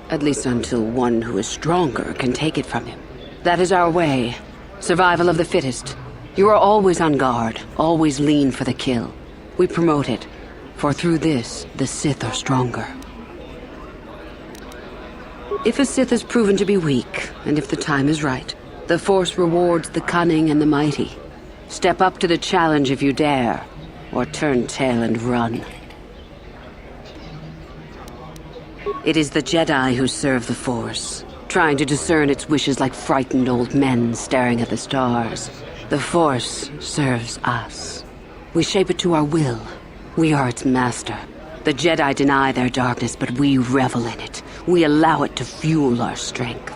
At least until one who is stronger can take it from him. That is our way. Survival of the fittest. You are always on guard, always lean for the kill. We promote it, for through this, the Sith are stronger. If a Sith is proven to be weak, and if the time is right, the Force rewards the cunning and the mighty. Step up to the challenge if you dare, or turn tail and run. It is the Jedi who serve the Force. trying to discern its wishes like frightened old men staring at the stars. The Force serves us. We shape it to our will. We are its master. The Jedi deny their darkness, but we revel in it. We allow it to fuel our strength.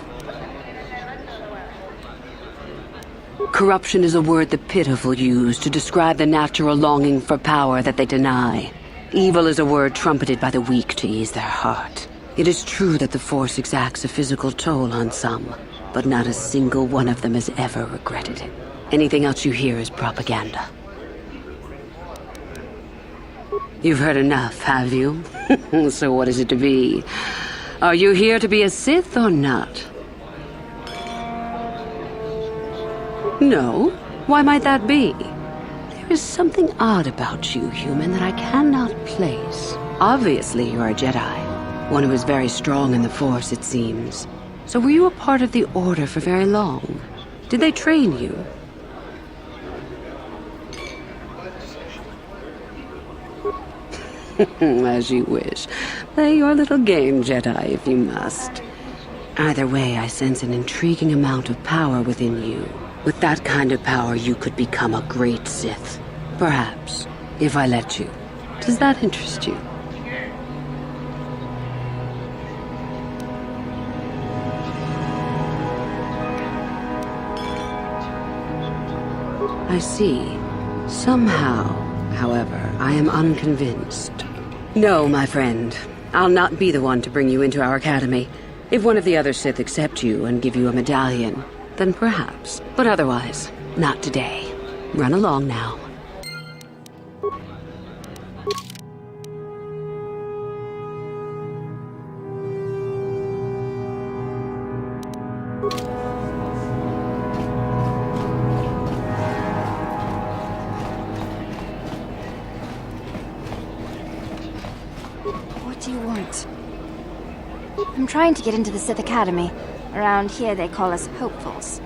Corruption is a word the pitiful use to describe the natural longing for power that they deny. Evil is a word trumpeted by the weak to ease their heart. It is true that the Force exacts a physical toll on some, but not a single one of them has ever regretted it. Anything else you hear is propaganda. You've heard enough, have you? So what is it to be? Are you here to be a Sith or not? No? Why might that be? There is something odd about you, human, that I cannot place. Obviously, you're a Jedi. One who is very strong in the Force, it seems. So were you a part of the Order for very long? Did they train you? As you wish. Play your little game, Jedi, if you must. Either way, I sense an intriguing amount of power within you. With that kind of power, you could become a great Sith. Perhaps, if I let you. Does that interest you? I see. Somehow, however, I am unconvinced. No, my friend. I'll not be the one to bring you into our academy. If one of the other Sith accept you and give you a medallion, then perhaps. But otherwise, not today. Run along now. What do you want? I'm trying to get into the Sith Academy. Around here they call us hopefuls.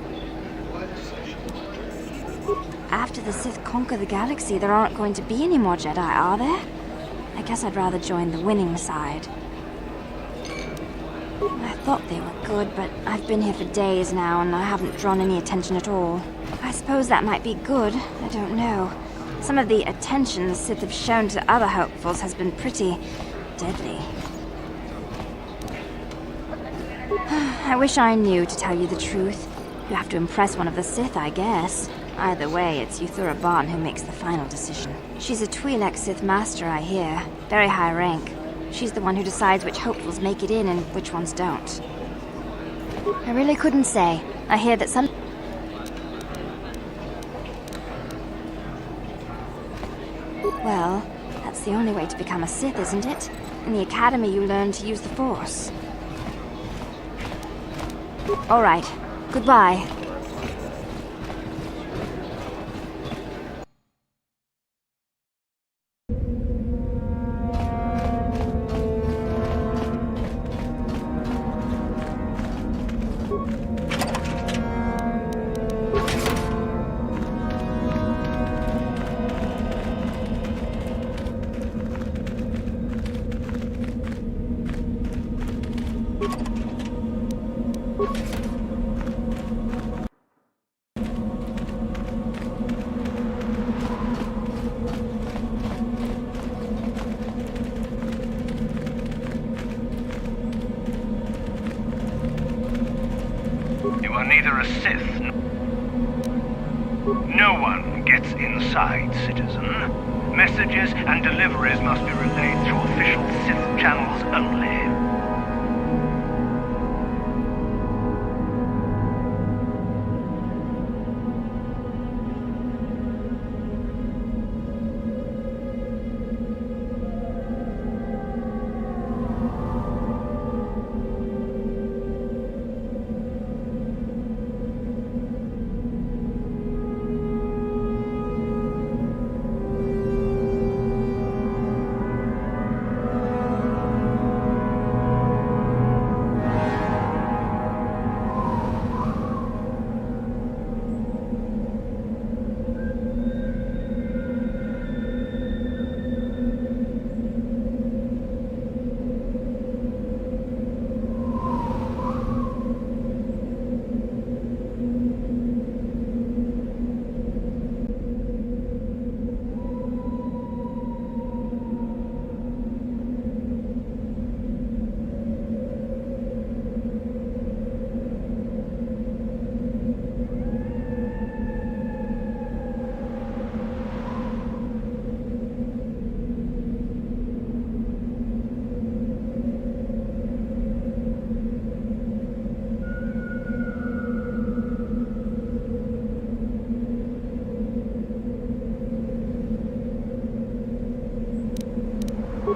After the Sith conquer the galaxy, there aren't going to be any more Jedi, are there? I guess I'd rather join the winning side. I thought they were good, but I've been here for days now and I haven't drawn any attention at all. I suppose that might be good, I don't know. Some of the attention the Sith have shown to other hopefuls has been pretty deadly. I wish I knew, to tell you the truth. You have to impress one of the Sith, I guess. Either way, it's Yuthura Bon who makes the final decision. She's a Twi'lek Sith Master, I hear. Very high rank. She's the one who decides which hopefuls make it in and which ones don't. I really couldn't say. I hear that some... Well, that's the only way to become a Sith, isn't it? In the Academy you learn to use the Force. All right. Goodbye. You are neither a Sith. No one gets inside, citizen. Messages and deliveries must be relayed through official Sith channels only.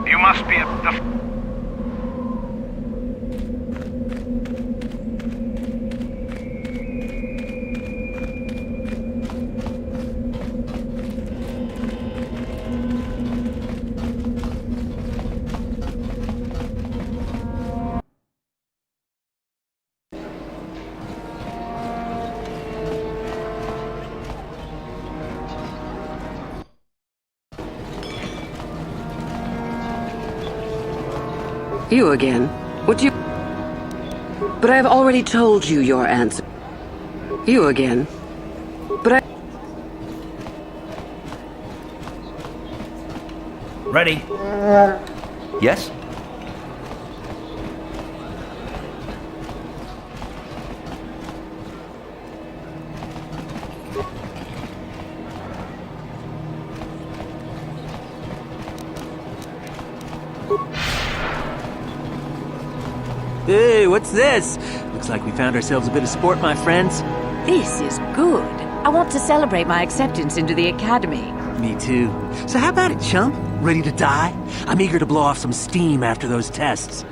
You must be the... You again? What do you... But I have already told you your answer. You again? But I... Ready? Yes? Hey, what's this? Looks like we found ourselves a bit of sport, my friends. This is good. I want to celebrate my acceptance into the Academy. Me too. So how about it, chump? Ready to die? I'm eager to blow off some steam after those tests.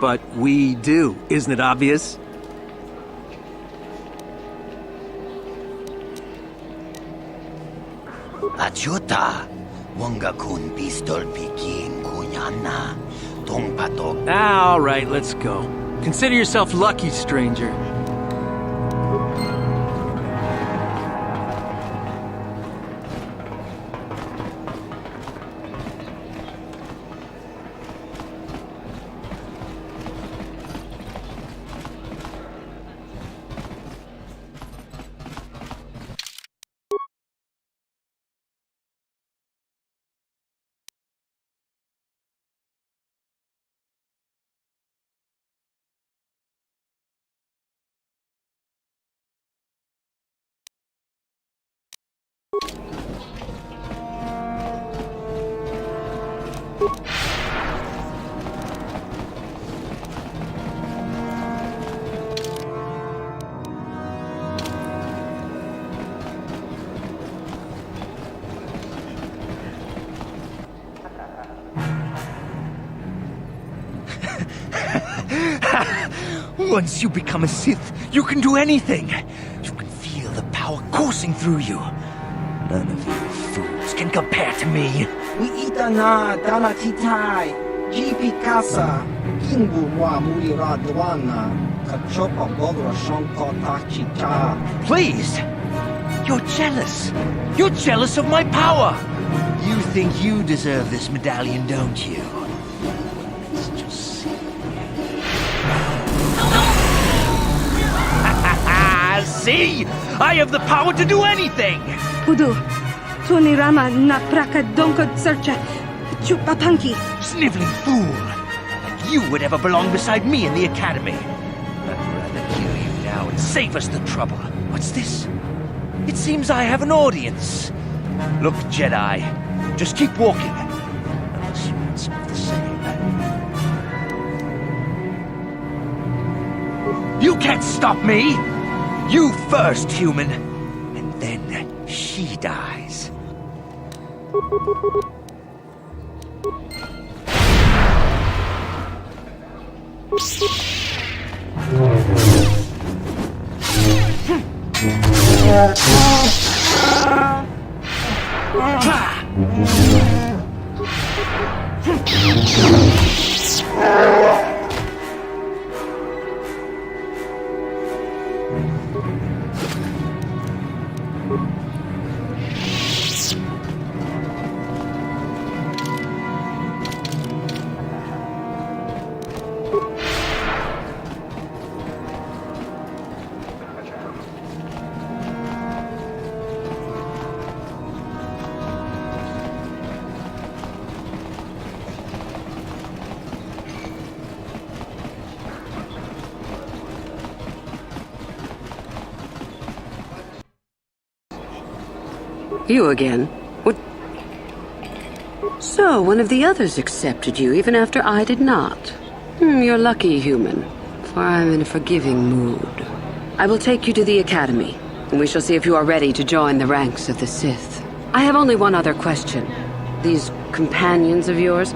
But we do, isn't it obvious? Achuta, wanga kun pistol pikin kunyana, tong patok. All right, let's go. Consider yourself lucky, stranger. Once you become a Sith, you can do anything. You can feel the power coursing through you. None of you fools can compare to me. We itana dana titai, GP casa, kingu wa mulira dwana, kachopa bodra shonko tachicha. Please! You're jealous. You're jealous of my power. You think you deserve this medallion, don't you? Let's just see. See? I have the power to do anything! Pudu, Tunirama na praka donko searcha, chupapanki. Sniveling fool! Like you would ever belong beside me in the Academy. I'd rather kill you now and save us the trouble. What's this? It seems I have an audience. Look, Jedi, just keep walking. Unless you want some of the same. You can't stop me! You first, human, and then she dies. You again? What? So, one of the others accepted you, even after I did not. You're lucky, human, for I'm in a forgiving mood. I will take you to the Academy, and we shall see if you are ready to join the ranks of the Sith. I have only one other question. These companions of yours,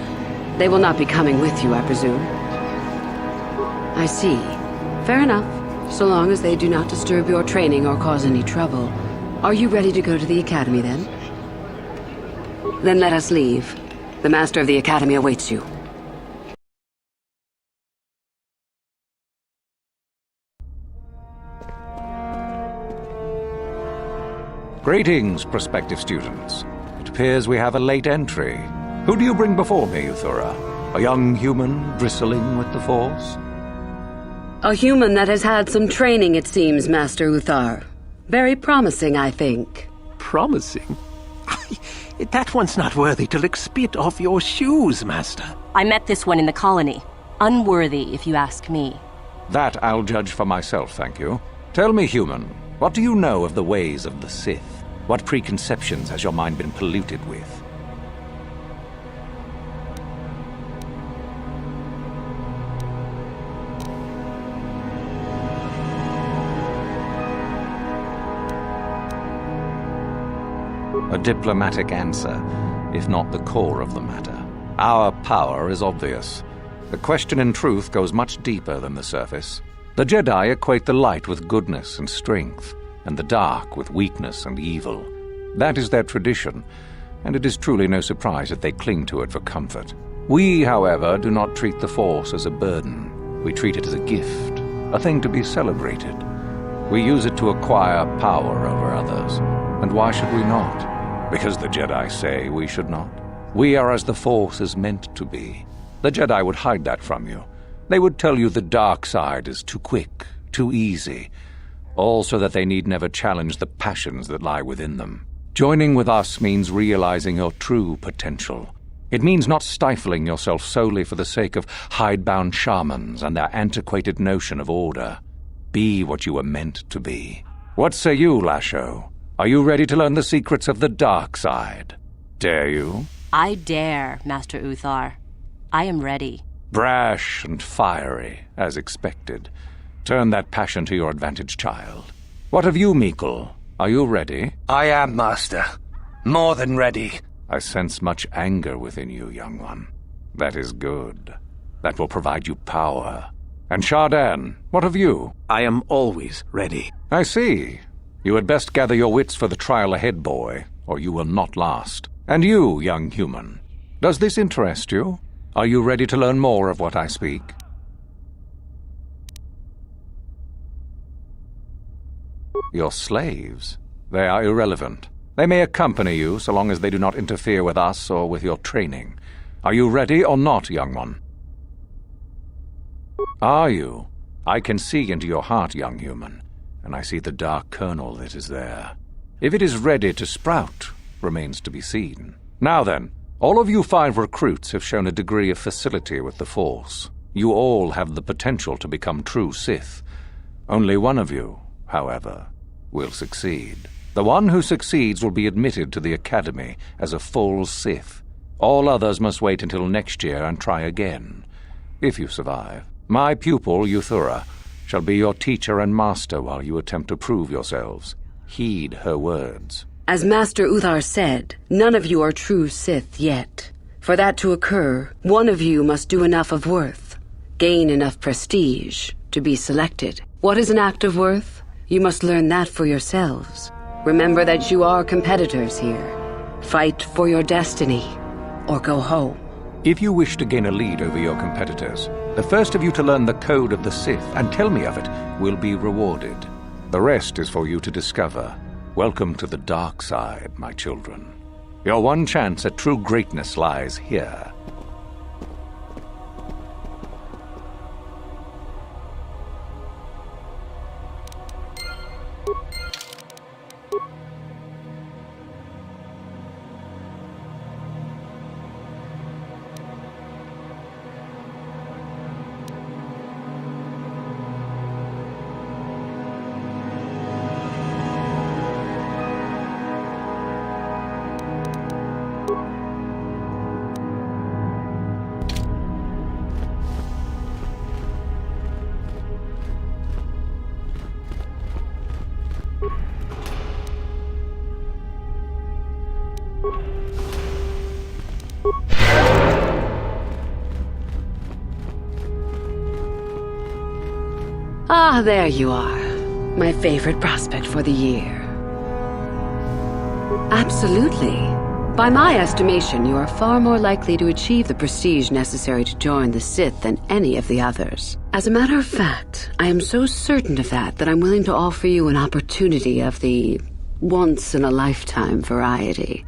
they will not be coming with you, I presume. I see. Fair enough, so long as they do not disturb your training or cause any trouble. Are you ready to go to the Academy, then? Then let us leave. The Master of the Academy awaits you. Greetings, prospective students. It appears we have a late entry. Who do you bring before me, Uthura? A young human bristling with the Force? A human that has had some training, it seems, Master Uthar. Very promising, I think. Promising? That one's not worthy to lick spit off your shoes, Master. I met this one in the colony. Unworthy, if you ask me. That I'll judge for myself, thank you. Tell me, human, what do you know of the ways of the Sith? What preconceptions has your mind been polluted with? A diplomatic answer, if not the core of the matter. Our power is obvious. The question in truth goes much deeper than the surface. The Jedi equate the light with goodness and strength, and the dark with weakness and evil. That is their tradition, and it is truly no surprise that they cling to it for comfort. We, however, do not treat the Force as a burden. We treat it as a gift, a thing to be celebrated. We use it to acquire power over others. And why should we not? Because the Jedi say we should not. We are as the Force is meant to be. The Jedi would hide that from you. They would tell you the dark side is too quick, too easy, all so that they need never challenge the passions that lie within them. Joining with us means realizing your true potential. It means not stifling yourself solely for the sake of hidebound shamans and their antiquated notion of order. Be what you were meant to be. What say you, Lasho? Are you ready to learn the secrets of the dark side? Dare you? I dare, Master Uthar. I am ready. Brash and fiery, as expected. Turn that passion to your advantage, child. What of you, Meekle? Are you ready? I am, Master. More than ready. I sense much anger within you, young one. That is good. That will provide you power. And Shardan, what of you? I am always ready. I see. You had best gather your wits for the trial ahead, boy, or you will not last. And you, young human, does this interest you? Are you ready to learn more of what I speak? Your slaves? They are irrelevant. They may accompany you so long as they do not interfere with us or with your training. Are you ready or not, young one? Are you? I can see into your heart, young human, and I see the dark kernel that is there. If it is ready to sprout, remains to be seen. Now then, all of you 5 recruits have shown a degree of facility with the Force. You all have the potential to become true Sith. Only one of you, however, will succeed. The one who succeeds will be admitted to the Academy as a full Sith. All others must wait until next year and try again, if you survive. My pupil, Uthura, shall be your teacher and master while you attempt to prove yourselves. Heed her words. As Master Uthar said, none of you are true Sith yet. For that to occur, one of you must do enough of worth, gain enough prestige, to be selected. What is an act of worth? You must learn that for yourselves. Remember that you are competitors here. Fight for your destiny, or go home. If you wish to gain a lead over your competitors, the first of you to learn the code of the Sith and tell me of it will be rewarded. The rest is for you to discover. Welcome to the dark side, my children. Your one chance at true greatness lies here. Ah, there you are. My favorite prospect for the year. Absolutely. By my estimation, you are far more likely to achieve the prestige necessary to join the Sith than any of the others. As a matter of fact, I am so certain of that I'm willing to offer you an opportunity of the once-in-a-lifetime variety.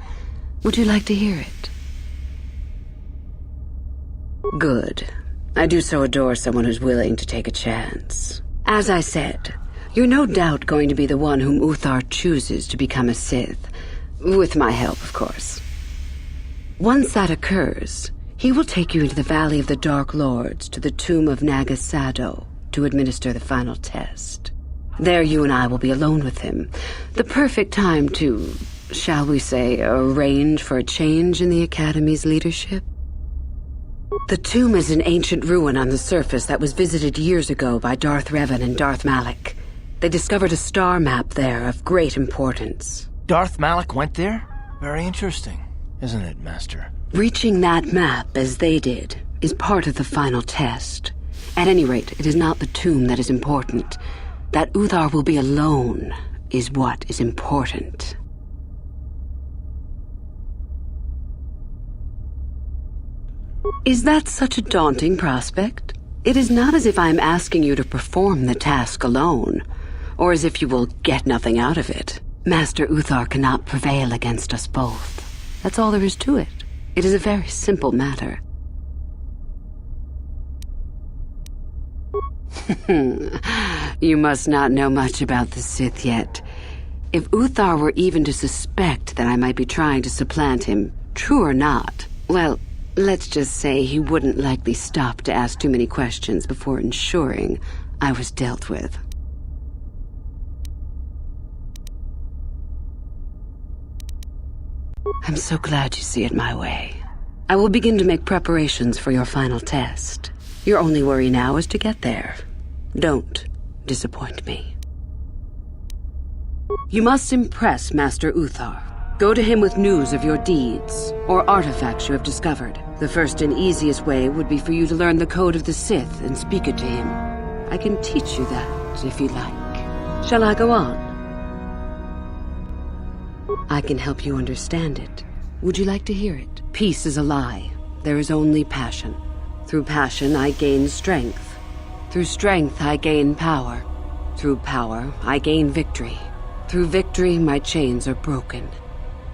Would you like to hear it? Good. I do so adore someone who's willing to take a chance. As I said, you're no doubt going to be the one whom Uthar chooses to become a Sith. With my help, of course. Once that occurs, he will take you into the Valley of the Dark Lords to the tomb of Naga Sado to administer the final test. There you and I will be alone with him. The perfect time to, shall we say, arrange for a change in the Academy's leadership. The tomb is an ancient ruin on the surface that was visited years ago by Darth Revan and Darth Malak. They discovered a star map there of great importance. Darth Malak went there? Very interesting, isn't it, Master? Reaching that map, as they did, is part of the final test. At any rate, it is not the tomb that is important. That Uthar will be alone is what is important. Is that such a daunting prospect? It is not as if I am asking you to perform the task alone, or as if you will get nothing out of it. Master Uthar cannot prevail against us both. That's all there is to it. It is a very simple matter. You must not know much about the Sith yet. If Uthar were even to suspect that I might be trying to supplant him, true or not, well, let's just say he wouldn't likely stop to ask too many questions before ensuring I was dealt with. I'm so glad you see it my way. I will begin to make preparations for your final test. Your only worry now is to get there. Don't disappoint me. You must impress Master Uthar. Go to him with news of your deeds, or artifacts you have discovered. The first and easiest way would be for you to learn the code of the Sith and speak it to him. I can teach you that, if you like. Shall I go on? I can help you understand it. Would you like to hear it? Peace is a lie. There is only passion. Through passion, I gain strength. Through strength, I gain power. Through power, I gain victory. Through victory, my chains are broken.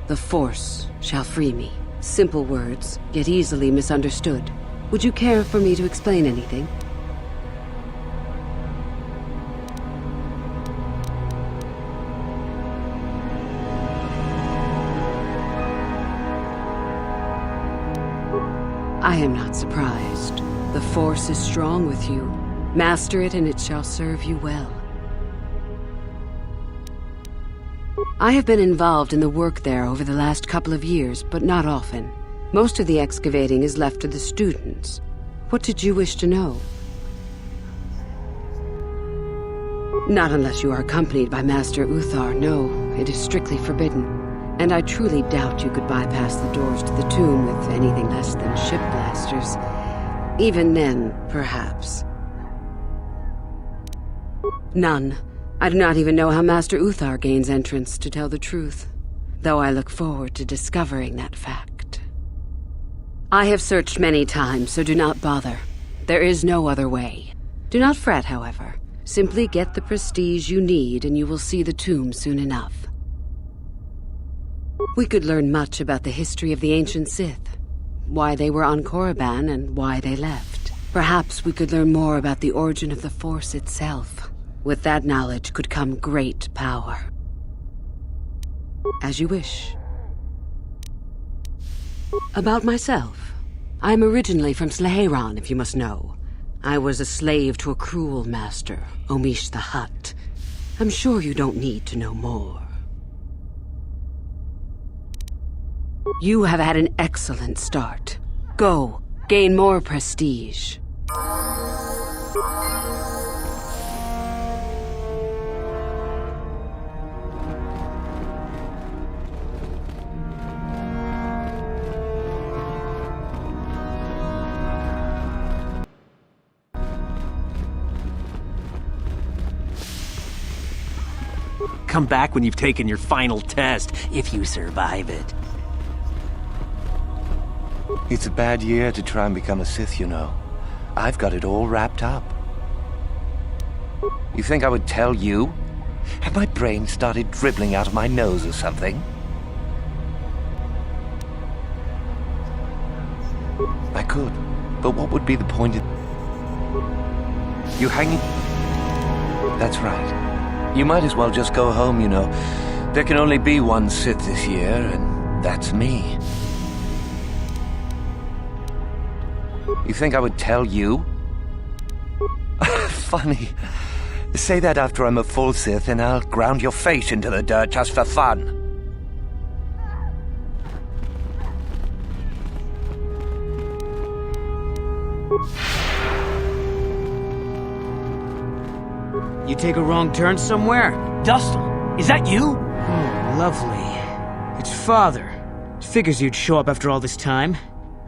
The Force shall free me. Simple words, yet easily misunderstood. Would you care for me to explain anything? I am not surprised. The Force is strong with you. Master it and it shall serve you well. I have been involved in the work there over the last couple of years, but not often. Most of the excavating is left to the students. What did you wish to know? Not unless you are accompanied by Master Uthar, no. It is strictly forbidden. And I truly doubt you could bypass the doors to the tomb with anything less than ship blasters. Even then, perhaps. None. I do not even know how Master Uthar gains entrance, to tell the truth. Though I look forward to discovering that fact. I have searched many times, so do not bother. There is no other way. Do not fret, however. Simply get the prestige you need and you will see the tomb soon enough. We could learn much about the history of the ancient Sith, why they were on Korriban and why they left. Perhaps we could learn more about the origin of the Force itself. With that knowledge could come great power. As you wish. About myself. I'm originally from Sleheyron, if you must know. I was a slave to a cruel master, Omish the Hutt. I'm sure you don't need to know more. You have had an excellent start. Go, gain more prestige. Come back when you've taken your final test, if you survive it. It's a bad year to try and become a Sith, you know. I've got it all wrapped up. You think I would tell you? Have my brain started dribbling out of my nose or something? I could, but what would be the point of... You hanging... That's right. You might as well just go home, you know. There can only be one Sith this year, and that's me. You think I would tell you? Funny. Say that after I'm a full Sith, and I'll ground your face into the dirt just for fun. You take a wrong turn somewhere? Dustil, is that you? Oh, lovely. It's Father. Figures you'd show up after all this time.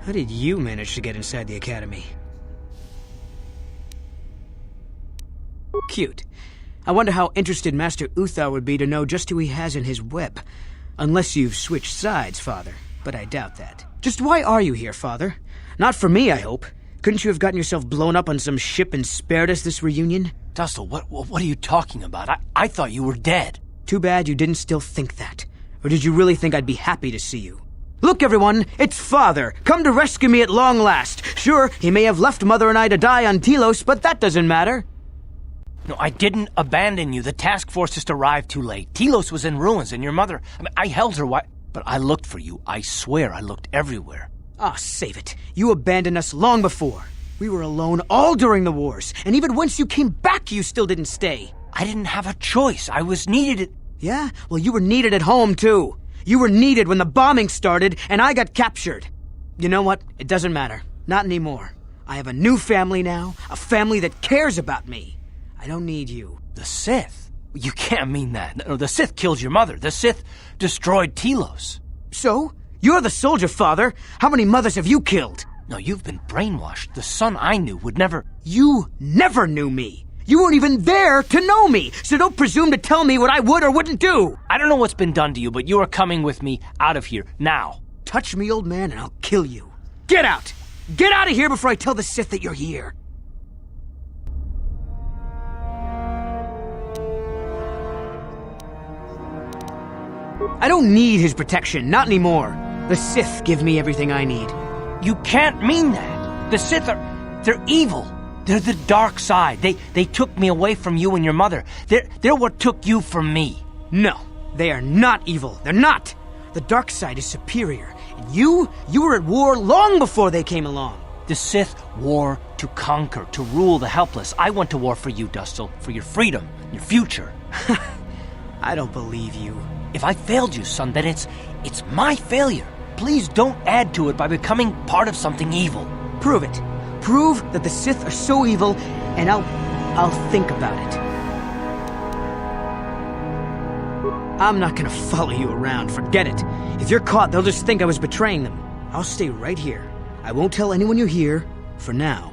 How did you manage to get inside the Academy? Cute. I wonder how interested Master Uthar would be to know just who he has in his web. Unless you've switched sides, Father. But I doubt that. Just why are you here, Father? Not for me, I hope. Couldn't you have gotten yourself blown up on some ship and spared us this reunion? Dustil, what are you talking about? I thought you were dead. Too bad you didn't still think that. Or did you really think I'd be happy to see you? Look, everyone, it's Father, come to rescue me at long last. Sure, he may have left Mother and I to die on Telos, but that doesn't matter. No, I didn't abandon you. The task force just arrived too late. Telos was in ruins, and your mother... I held her but I looked for you. I swear I looked everywhere. Ah, save it. You abandoned us long before. We were alone all during the wars, and even once you came back, you still didn't stay. I didn't have a choice. I was needed at... Yeah? Well, you were needed at home, too. You were needed when the bombing started, and I got captured. You know what? It doesn't matter. Not anymore. I have a new family now, a family that cares about me. I don't need you. The Sith? You can't mean that. No, the Sith killed your mother. The Sith destroyed Telos. So? You're the soldier, Father. How many mothers have you killed? No, you've been brainwashed. The son I knew would never... You never knew me. You weren't even there to know me, so don't presume to tell me what I would or wouldn't do. I don't know what's been done to you, but you are coming with me out of here, now. Touch me, old man, and I'll kill you. Get out! Get out of here before I tell the Sith that you're here. I don't need his protection, not anymore. The Sith give me everything I need. You can't mean that. The Sith they're evil. They're the dark side. They took me away from you and your mother. They're what took you from me. No, they are not evil. They're not. The dark side is superior. And you were at war long before they came along. The Sith war to conquer, to rule the helpless. I went to war for you, Dustil, for your freedom, your future. I don't believe you. If I failed you, son, then it's my failure. Please don't add to it by becoming part of something evil. Prove it. Prove that the Sith are so evil, and I'll think about it. I'm not gonna follow you around, forget it. If you're caught, they'll just think I was betraying them. I'll stay right here. I won't tell anyone you're here, for now.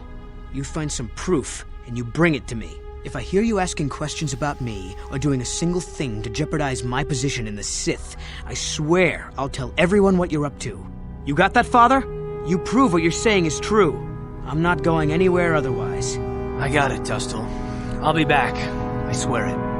You find some proof, and you bring it to me. If I hear you asking questions about me, or doing a single thing to jeopardize my position in the Sith, I swear I'll tell everyone what you're up to. You got that, Father? You prove what you're saying is true. I'm not going anywhere otherwise. I got it, Dustil. I'll be back. I swear it.